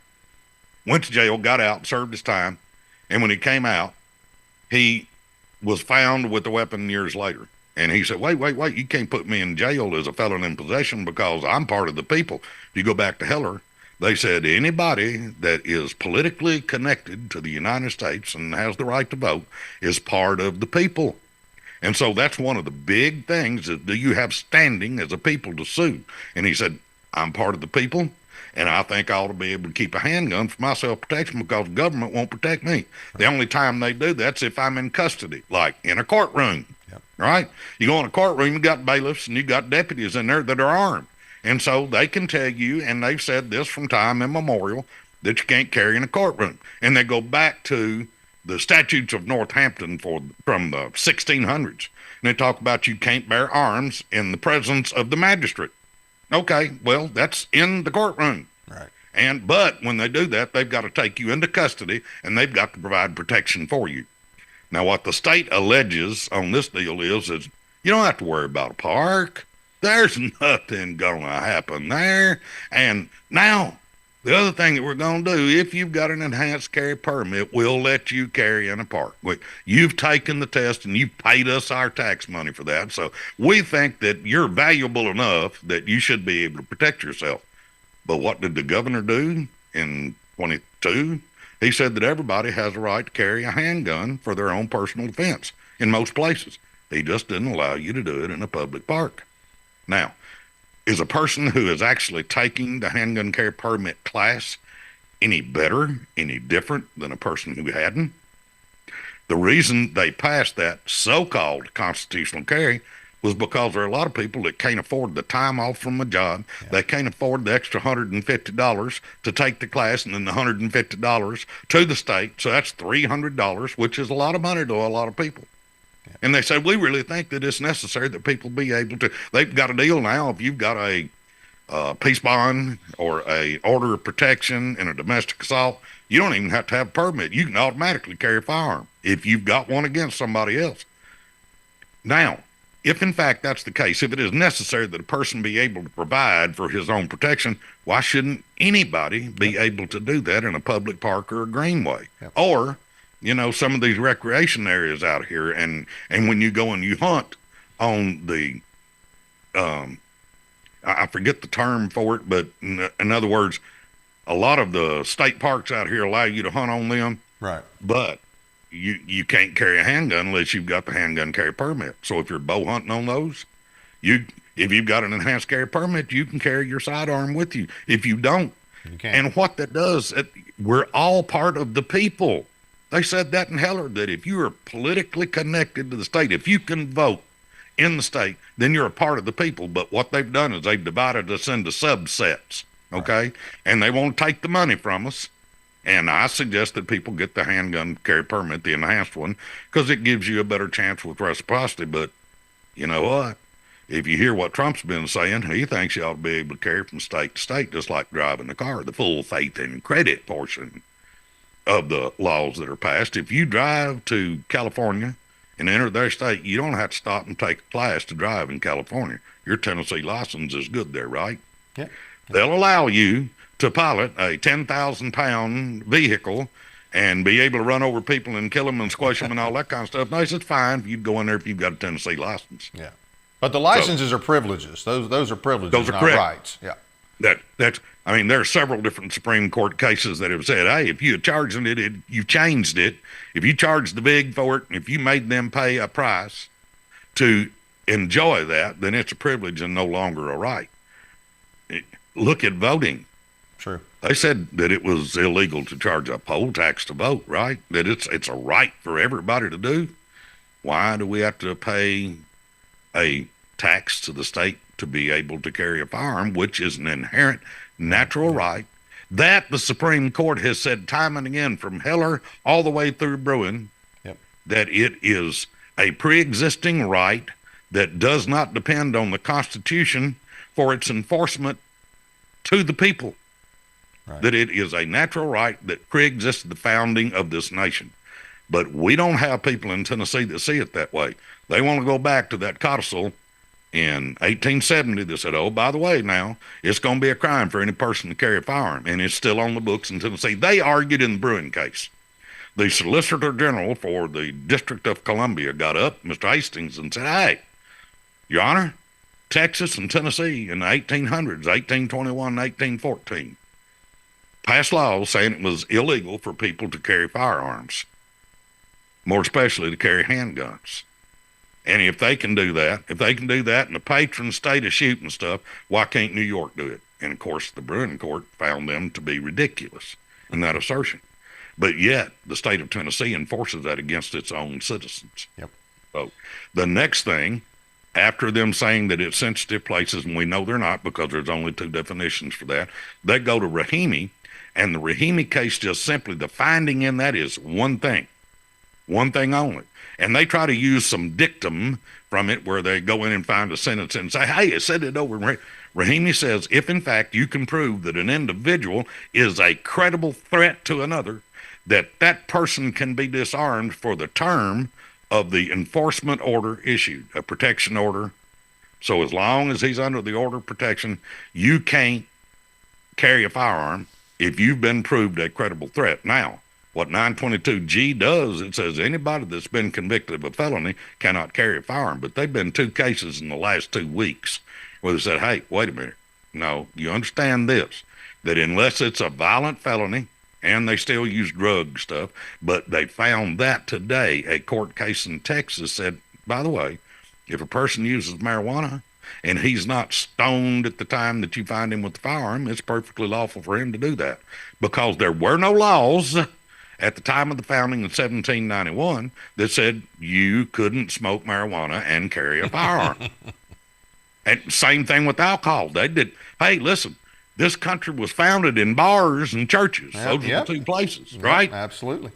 B: went to jail, got out, served his time. And when he came out, he was found with the weapon years later. And he said, wait, you can't put me in jail as a felon in possession because I'm part of the people. If you go back to Heller, they said anybody that is politically connected to the United States and has the right to vote is part of the people. And so that's one of the big things is, do you have standing as a people to sue? And he said, I'm part of the people, and I think I ought to be able to keep a handgun for my self-protection because government won't protect me. Right. The only time they do that's if I'm in custody, like in a courtroom. Yep. Right? You go in a courtroom, you got bailiffs and you got deputies in there that are armed. And so they can tell you, and they've said this from time immemorial, that you can't carry in a courtroom. And they go back to the statutes of Northampton from the 1600s. And they talk about you can't bear arms in the presence of the magistrate. Okay, well, that's in the courtroom.
A: Right.
B: But when they do that, they've got to take you into custody and they've got to provide protection for you. Now, what the state alleges on this deal is you don't have to worry about a park. There's nothing going to happen there. And now, the other thing that we're going to do, if you've got an enhanced carry permit, we'll let you carry in a park. You've taken the test and you've paid us our tax money for that. So we think that you're valuable enough that you should be able to protect yourself. But what did the governor do in 22? He said that everybody has a right to carry a handgun for their own personal defense in most places. He just didn't allow you to do it in a public park. Now, is a person who is actually taking the handgun carry permit class any better, any different than a person who hadn't? The reason they passed that so-called constitutional carry was because there are a lot of people that can't afford the time off from a job. Yeah. They can't afford the extra $150 to take the class and then the $150 to the state. So that's $300, which is a lot of money to a lot of people. Yeah. And they said, we really think that it's necessary that people be able to. They've got a deal now. If you've got a peace bond or a order of protection in a domestic assault, you don't even have to have a permit. You can automatically carry a firearm if you've got one against somebody else. Now, if in fact that's the case, if it is necessary that a person be able to provide for his own protection, why shouldn't anybody be able to do that in a public park or a greenway? Yep. Or, some of these recreation areas out here, and when you go and you hunt on the, I forget the term for it, but in other words, a lot of the state parks out here allow you to hunt on them.
A: Right.
B: But you can't carry a handgun unless you've got the handgun carry permit. So if you're bow hunting on those, if you've got an enhanced carry permit, you can carry your sidearm with you. If you don't, you can't. And what that does, we're all part of the people. They said that in Heller, that if you are politically connected to the state, if you can vote in the state, then you're a part of the people. But what they've done is they've divided us into subsets, okay? Right. And they won't take the money from us. And I suggest that people get the handgun carry permit, the enhanced one, because it gives you a better chance with reciprocity. But you know what? If you hear what Trump's been saying, he thinks you ought to be able to carry from state to state, just like driving a car, the full faith and credit portion of the laws that are passed. If you drive to California and enter their state, you don't have to stop and take a class to drive in California. Your Tennessee license is good there, right?
A: Yeah.
B: They'll allow you to pilot a 10,000-pound vehicle and be able to run over people and kill them and squash them and all that kind of stuff. No, it's fine if you go in there if you've got a Tennessee license.
A: Yeah. But the licenses are privileges. Those are privileges,
B: those are
A: not
B: correct.
A: Rights. Yeah.
B: There are several different Supreme Court cases that have said, hey, if you had charged it, you changed it. If you charged the big for it, if you made them pay a price to enjoy that, then it's a privilege and no longer a right. Look at voting.
A: True.
B: They said that it was illegal to charge a poll tax to vote, right? That it's a right for everybody to do. Why do we have to pay a tax to the state to be able to carry a firearm, which is an inherent natural right that the Supreme Court has said time and again, from Heller all the way through Bruin, that it is a pre-existing right that does not depend on the Constitution for its enforcement to the people. Right. That it is a natural right that pre-existed the founding of this nation. But we don't have people in Tennessee that see it that way. They want to go back to that codicil in 1870 that said, oh, by the way, now, it's going to be a crime for any person to carry a firearm, and it's still on the books in Tennessee. They argued in the Bruin case. The Solicitor General for the District of Columbia got up, Mr. Hastings, and said, hey, Your Honor, Texas and Tennessee in the 1800s, 1821, 1814, passed laws saying it was illegal for people to carry firearms, more especially to carry handguns. And if they can do that, and the patron state of shooting stuff, why can't New York do it? And of course, the Bruin Court found them to be ridiculous in that assertion. But yet, the state of Tennessee enforces that against its own citizens.
A: Yep.
B: So the next thing, after them saying that it's sensitive places, and we know they're not because there's only two definitions for that, they go to Rahimi, and the Rahimi case just simply, the finding in that is one thing only. And they try to use some dictum from it where they go in and find a sentence and say, hey, it said it over in Rahimi says, if in fact you can prove that an individual is a credible threat to another, that person can be disarmed for the term of the enforcement order issued, a protection order. So as long as he's under the order of protection, you can't carry a firearm if you've been proved a credible threat. Now, what 922G does, it says anybody that's been convicted of a felony cannot carry a firearm. But they've been 2 cases in the last 2 weeks where they said, hey, wait a minute. No, you understand this, that unless it's a violent felony, and they still use drug stuff, but they found that today, a court case in Texas said, by the way, if a person uses marijuana and he's not stoned at the time that you find him with the firearm, it's perfectly lawful for him to do that, because there were no laws at the time of the founding in 1791 that said you couldn't smoke marijuana and carry a firearm. And same thing with alcohol. They did, hey, listen, this country was founded in bars and churches. Those are the 2 places, right?
A: Absolutely.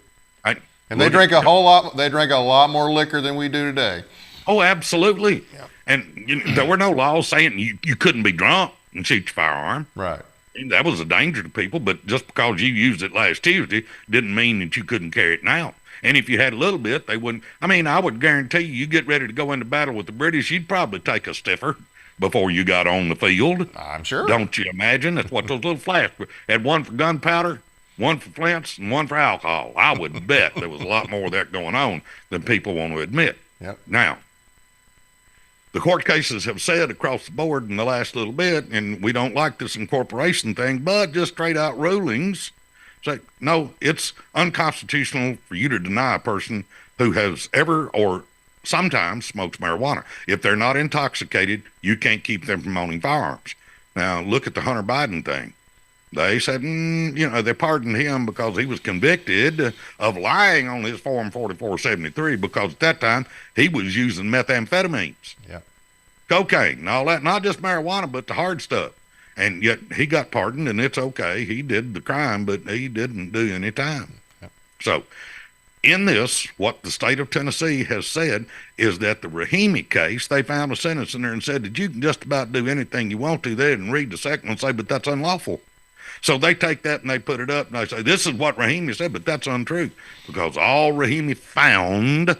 B: And
A: they drink a whole lot. They drink a lot more liquor than we do today.
B: Oh, absolutely.
A: Yeah.
B: And there were no laws saying you couldn't be drunk and shoot your firearm.
A: Right.
B: And that was a danger to people, but just because you used it last Tuesday didn't mean that you couldn't carry it now. And if you had a little bit, they wouldn't. I mean, I would guarantee you get ready to go into battle with the British, you'd probably take a stiffer before you got on the field.
A: I'm sure.
B: Don't you imagine? That's what those little flasks were. Had one for gunpowder, one for flints, and one for alcohol. I would bet there was a lot more of that going on than people want to admit.
A: Yep.
B: Now, the court cases have said across the board in the last little bit, and we don't like this incorporation thing, but just straight out rulings say, no, it's unconstitutional for you to deny a person who has ever or sometimes smokes marijuana. If they're not intoxicated, you can't keep them from owning firearms. Now, look at the Hunter Biden thing. They said, they pardoned him because he was convicted of lying on his Form 4473 because at that time he was using methamphetamines, cocaine, and all that, not just marijuana, but the hard stuff. And yet he got pardoned, and it's okay. He did the crime, but he didn't do any time. So in this, what the state of Tennessee has said is that the Rahimi case, they found a sentence in there and said that you can just about do anything you want to. They didn't read the second one and say, but that's unlawful. So they take that and they put it up and they say, this is what Rahimi said, but that's untrue, because all Rahimi found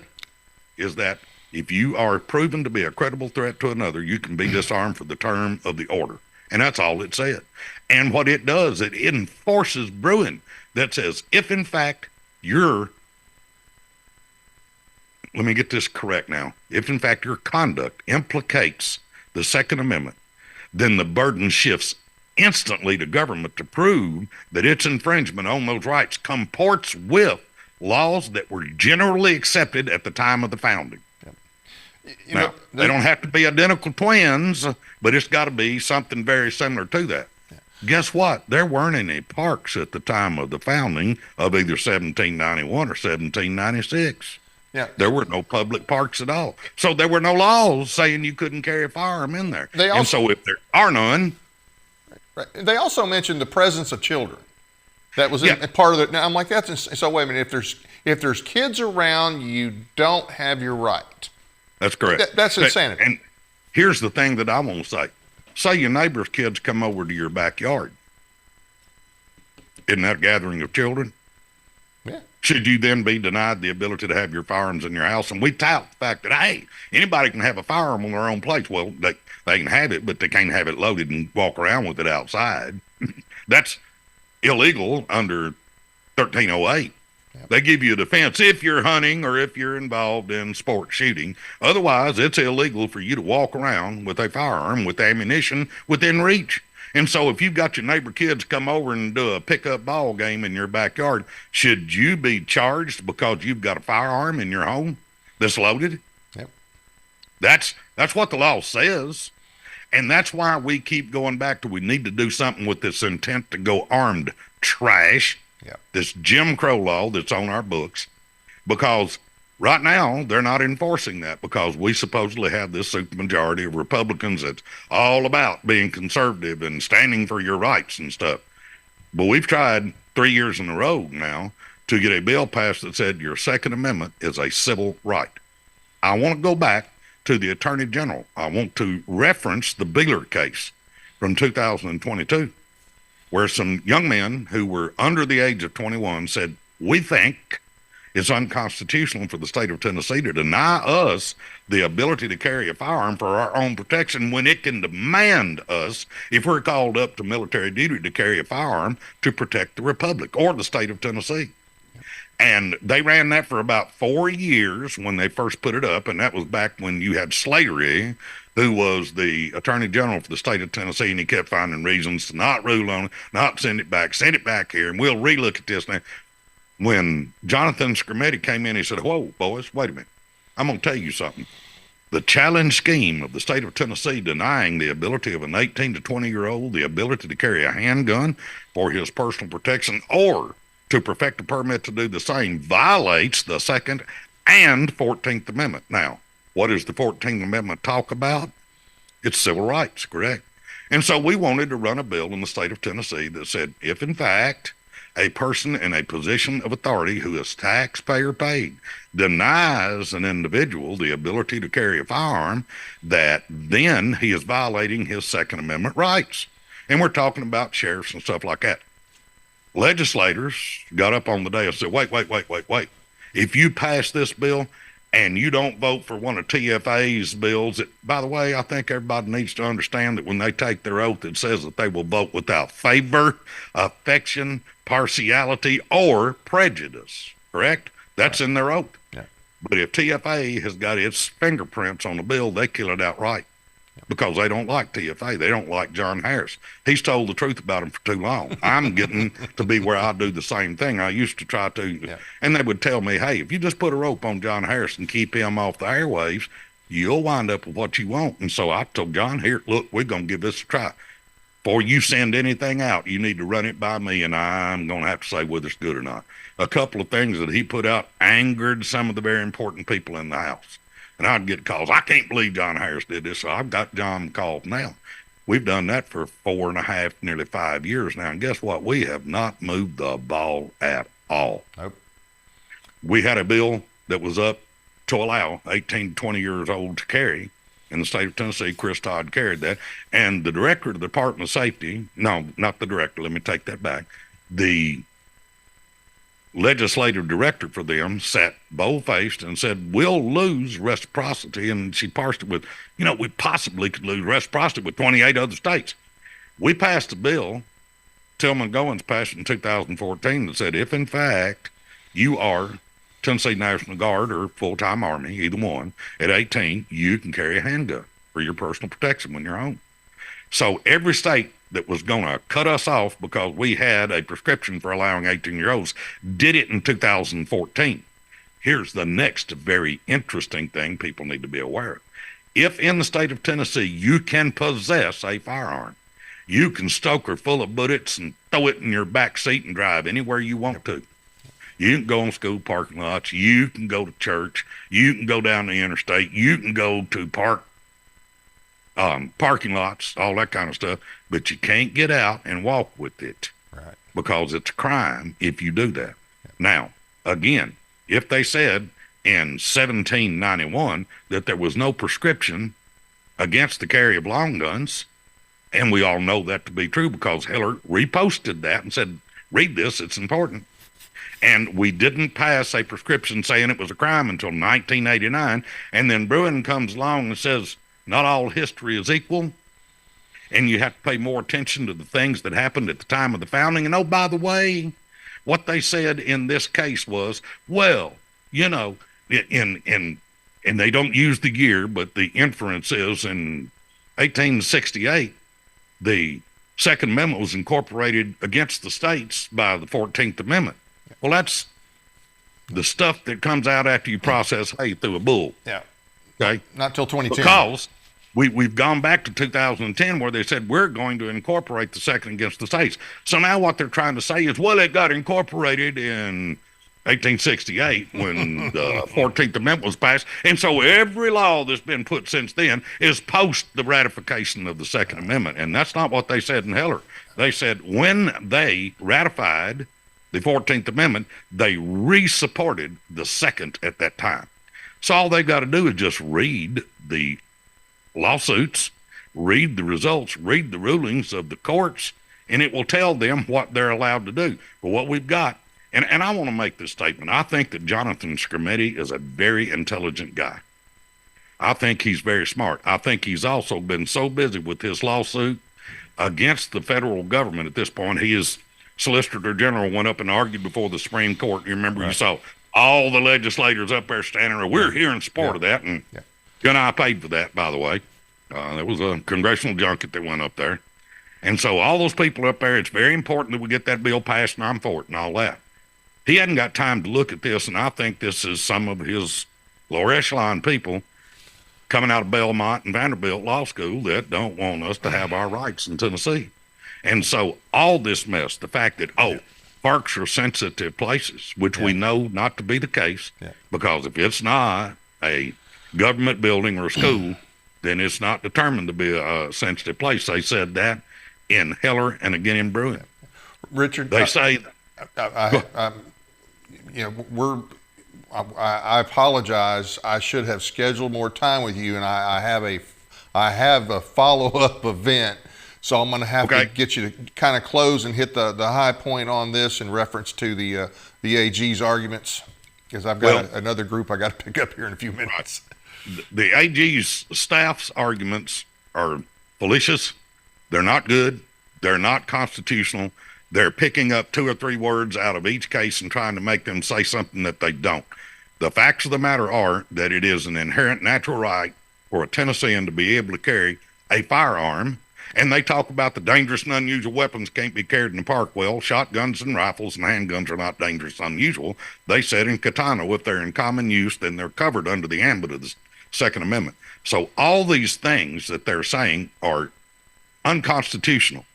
B: is that if you are proven to be a credible threat to another, you can be disarmed for the term of the order. And that's all it said. And what it does, it enforces Bruin that says, if in fact you're, let me get this correct now, if in fact your conduct implicates the Second Amendment, then the burden shifts instantly to government to prove that its infringement on those rights comports with laws that were generally accepted at the time of the founding. Now, they don't have to be identical twins, but it's got to be something very similar to that. Guess what? There weren't any parks at the time of the founding of either 1791 or 1796. There were no public parks at all. So there were no laws saying you couldn't carry a firearm in there. And so if there are none.
A: They also mentioned the presence of children. That was part of it. Now I'm like, so wait a minute. If there's kids around, you don't have your right.
B: That's correct.
A: That's insanity.
B: And here's the thing that I want to say. Say your neighbor's kids come over to your backyard. Isn't that a gathering of children?
A: Yeah.
B: Should you then be denied the ability to have your firearms in your house? And we tout the fact that, hey, anybody can have a firearm on their own place. Well, they can have it, but they can't have it loaded and walk around with it outside. That's illegal under 1308. They give you a defense if you're hunting or if you're involved in sport shooting. Otherwise, it's illegal for you to walk around with a firearm with ammunition within reach. And so if you've got your neighbor kids come over and do a pickup ball game in your backyard, should you be charged because you've got a firearm in your home that's loaded? That's what the law says. And that's why we keep going back to we need to do something with this intent to go armed trash. This Jim Crow law that's on our books, because right now they're not enforcing that because we supposedly have this supermajority of Republicans that's all about being conservative and standing for your rights and stuff. But we've tried 3 years in a row now to get a bill passed that said your Second Amendment is a civil right. I want to go back to the Attorney General. I want to reference the Beeler case. from 2022, where some young men who were under the age of 21 said, we think it's unconstitutional for the state of Tennessee to deny us the ability to carry a firearm for our own protection when it can demand us, if we're called up to military duty, to carry a firearm to protect the Republic or the state of Tennessee. And they ran that for about 4 years when they first put it up, and that was back when you had Slatery, who was the Attorney General for the state of Tennessee, and he kept finding reasons to not rule on it, not send it back here, and we'll relook at this now. When Jonathan Skrmetti came in, he said, whoa, boys, wait a minute. I'm going to tell you something. The challenge scheme of the state of Tennessee denying the ability of an 18 to 20-year-old the ability to carry a handgun for his personal protection or to perfect a permit to do the same violates the Second and 14th Amendment. Now, what does the 14th Amendment talk about? It's civil rights, correct? And so we wanted to run a bill in the state of Tennessee that said, if in fact a person in a position of authority who is taxpayer paid denies an individual the ability to carry a firearm, that then he is violating his Second Amendment rights. And we're talking about sheriffs and stuff like that. Legislators got up on the day and said, wait. If you pass this bill and you don't vote for one of TFA's bills, that, by the way, I think everybody needs to understand that when they take their oath, it says that they will vote without favor, affection, partiality, or prejudice, correct? That's in their oath.
A: Yeah.
B: But if TFA has got its fingerprints on the bill, they kill it outright because they don't like TFA. They don't like John Harris. He's told the truth about him for too long. I'm getting to be where I do the same thing. I used to try to, and they would tell me, hey, if you just put a rope on John Harris and keep him off the airwaves, you'll wind up with what you want. And so I told John, here, look, we're going to give this a try. Before you send anything out, you need to run it by me, and I'm going to have to say whether it's good or not. A couple of things that he put out angered some of the very important people in the House. And I'd get calls. I can't believe John Harris did this. So I've got John called now. We've done that for 4.5, nearly 5 years now. And guess what? We have not moved the ball at all.
A: Nope.
B: We had a bill that was up to allow 18 to 20 years old to carry in the state of Tennessee. Chris Todd carried that. And the director of the Department of Safety, no, not the director, let me take that back. The legislative director for them sat bold-faced and said, we'll lose reciprocity. And she parsed it with, we possibly could lose reciprocity with 28 other states. We passed a bill, Tillman Goins passed it in 2014, that said, if in fact you are Tennessee National Guard or full-time Army, either one, at 18, you can carry a handgun for your personal protection when you're home. So every state that was going to cut us off because we had a prescription for allowing 18-year-olds did it in 2014. Here's the next very interesting thing people need to be aware of. If in the state of Tennessee you can possess a firearm, you can stoke her full of bullets and throw it in your back seat and drive anywhere you want to. You can go on school parking lots. You can go to church. You can go down the interstate. You can go to parking lots, all that kind of stuff, but you can't get out and walk with it,
A: right?
B: Because it's a crime if you do that. Yeah. Now, again, if they said in 1791 that there was no prescription against the carry of long guns, and we all know that to be true because Heller reposted that and said, read this, it's important. And we didn't pass a prescription saying it was a crime until 1989, and then Bruin comes along and says, not all history is equal, and you have to pay more attention to the things that happened at the time of the founding. And oh, by the way, what they said in this case was, well, and they don't use the year, but the inference is in 1868, the Second Amendment was incorporated against the states by the 14th Amendment. Well, that's the stuff that comes out after you process hay through a bull.
A: Yeah.
B: Okay.
A: Not till 2010.
B: Because we've gone back to 2010 where they said we're going to incorporate the second against the states. So now what they're trying to say is, well, it got incorporated in 1868 when the 14th Amendment was passed. And so every law that's been put since then is post the ratification of the Second Amendment. And that's not what they said in Heller. They said when they ratified the 14th Amendment, they re-supported the second at that time. So all they've got to do is just read the lawsuits read the results, read the rulings of the courts, and it will tell them what they're allowed to do. But what we've got, and I want to make this statement, I think that Jonathan Skrmetti is a very intelligent guy. I think he's very smart. I think he's also been so busy with his lawsuit against the federal government at this point. His Solicitor General went up and argued before the Supreme Court. You remember, You saw all the legislators up there standing there. We're here in support of that. And you and I paid for that, by the way. There was a congressional junket that went up there. And so all those people up there, it's very important that we get that bill passed, and I'm for it and all that. He hadn't got time to look at this, and I think this is some of his lower echelon people coming out of Belmont and Vanderbilt Law School that don't want us to have our rights in Tennessee. And so all this mess, the fact that, parks are sensitive places, which we know not to be the case, because if it's not a government building or a school, then it's not determined to be a sensitive place. They said that in Heller and again in Bruin.
A: Richard,
B: they say
A: I apologize. I should have scheduled more time with you, and I have a follow-up event, so I'm going to have to get you to kind of close and hit the high point on this in reference to the AG's arguments, because I've got another group I got to pick up here in a few minutes.
B: The AG's staff's arguments are fallacious. They're not good. They're not constitutional. They're picking up 2 or 3 words out of each case and trying to make them say something that they don't. The facts of the matter are that it is an inherent natural right for a Tennessean to be able to carry a firearm. And they talk about the dangerous and unusual weapons can't be carried in the park. Well, shotguns and rifles and handguns are not dangerous and unusual. They said in Catano, if they're in common use, then they're covered under the ambit of the Second Amendment. So all these things that they're saying are unconstitutional.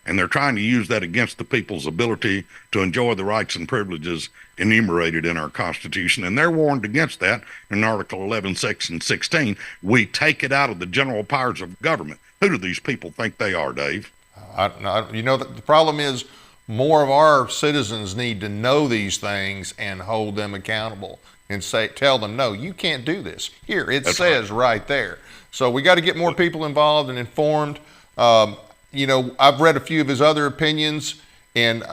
B: And they're trying to use that against the people's ability to enjoy the rights and privileges enumerated in our Constitution. And they're warned against that in Article 11, Section 16. We take it out of the general powers of government. Who do these people think they are, Dave?
A: The problem is more of our citizens need to know these things and hold them accountable and tell them, no, you can't do this. Here, it says right there. So we got to get more people involved and informed. I've read a few of his other opinions, and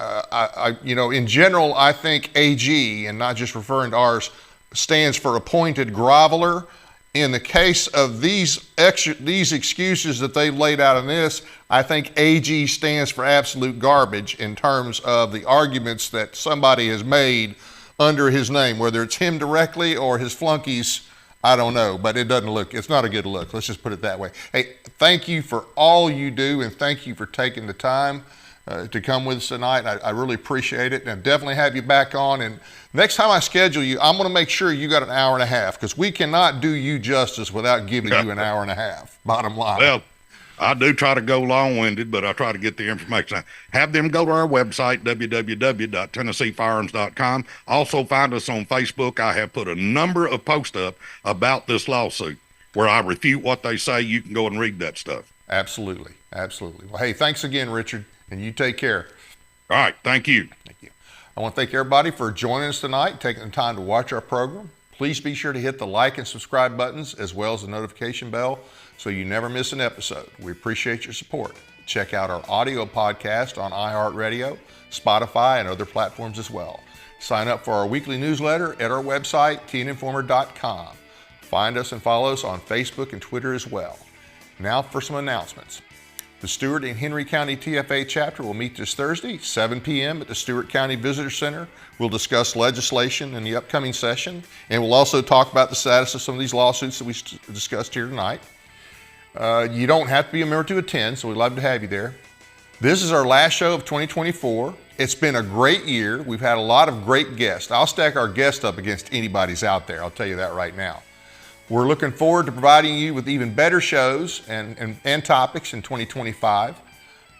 A: in general, I think AG, and not just referring to ours, stands for appointed groveler. In the case of these excuses that they've laid out in this, I think AG stands for absolute garbage in terms of the arguments that somebody has made under his name, whether it's him directly or his flunkies. I don't know, but it's not a good look. Let's just put it that way. Hey, thank you for all you do, and thank you for taking the time to come with us tonight. I really appreciate it, and I'll definitely have you back on. And next time I schedule you, I'm going to make sure you got an hour and a half, because we cannot do you justice without giving you an hour and a half, bottom line.
B: Well, I do try to go long-winded, but I try to get the information. Have them go to our website, www.tennesseefirearms.com. Also find us on Facebook. I have put a number of posts up about this lawsuit where I refute what they say. You can go and read that stuff.
A: Absolutely. Well, hey, thanks again, Richard, and you take care.
B: All right. Thank you.
A: Thank you. I want to thank everybody for joining us tonight, taking the time to watch our program. Please be sure to hit the like and subscribe buttons, as well as the notification bell, so you never miss an episode. We appreciate your support. Check out our audio podcast on iHeartRadio, Spotify, and other platforms as well. Sign up for our weekly newsletter at our website, tninformer.com. Find us and follow us on Facebook and Twitter as well. Now for some announcements. The Stewart and Henry County TFA chapter will meet this Thursday, 7 p.m. at the Stewart County Visitor Center. We'll discuss legislation in the upcoming session, and we'll also talk about the status of some of these lawsuits that we discussed here tonight. You don't have to be a member to attend, so we'd love to have you there. This is our last show of 2024. It's been a great year. We've had a lot of great guests. I'll stack our guests up against anybody's out there. I'll tell you that right now. We're looking forward to providing you with even better shows and topics in 2025.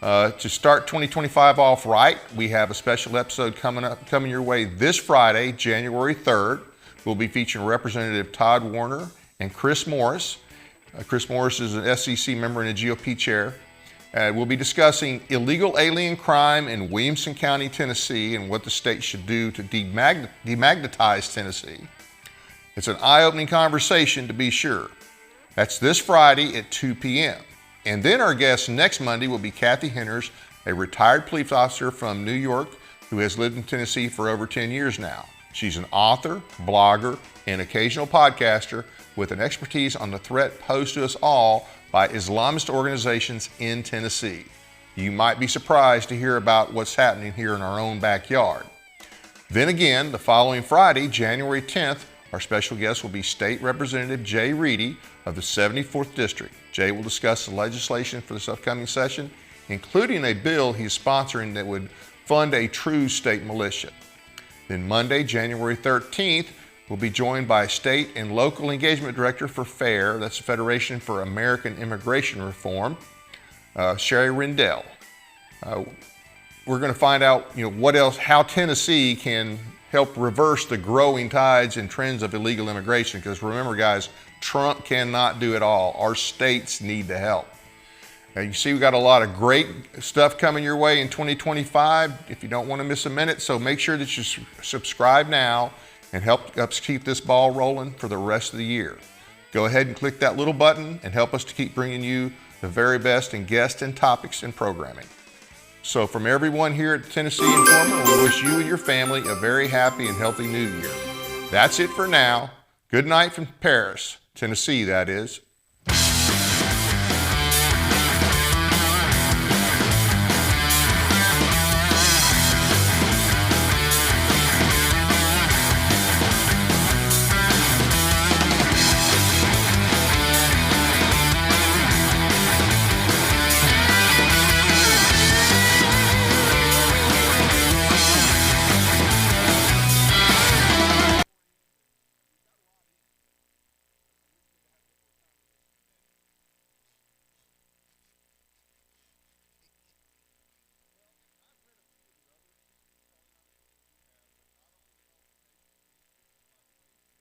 A: To start 2025 off right, we have a special episode coming your way this Friday, January 3rd. We'll be featuring Representative Todd Warner and Chris Morris. Chris Morris is an SEC member and a GOP chair. We'll be discussing illegal alien crime in Williamson County, Tennessee, and what the state should do to demagnetize Tennessee. It's an eye-opening conversation, to be sure. That's this Friday at 2 p.m. And then our guest next Monday will be Kathy Henners, a retired police officer from New York who has lived in Tennessee for over 10 years now. She's an author, blogger, and occasional podcaster with an expertise on the threat posed to us all by Islamist organizations in Tennessee. You might be surprised to hear about what's happening here in our own backyard. Then again, the following Friday, January 10th, our special guest will be State Representative Jay Reedy of the 74th District. Jay will discuss the legislation for this upcoming session, including a bill he's sponsoring that would fund a true state militia. Then Monday, January 13th, we'll be joined by State and Local Engagement Director for FAIR, that's the Federation for American Immigration Reform, Sherry Rendell. We're going to find out, what else, how Tennessee can help reverse the growing tides and trends of illegal immigration. Because remember, guys, Trump cannot do it all. Our states need the help. Now, you see, we got a lot of great stuff coming your way in 2025. If you don't want to miss a minute, so make sure that you subscribe now and help us keep this ball rolling for the rest of the year. Go ahead and click that little button and help us to keep bringing you the very best in guests and topics and programming. So from everyone here at Tennessee Informer, we wish you and your family a very happy and healthy new year. That's it for now. Good night from Paris, Tennessee, that is.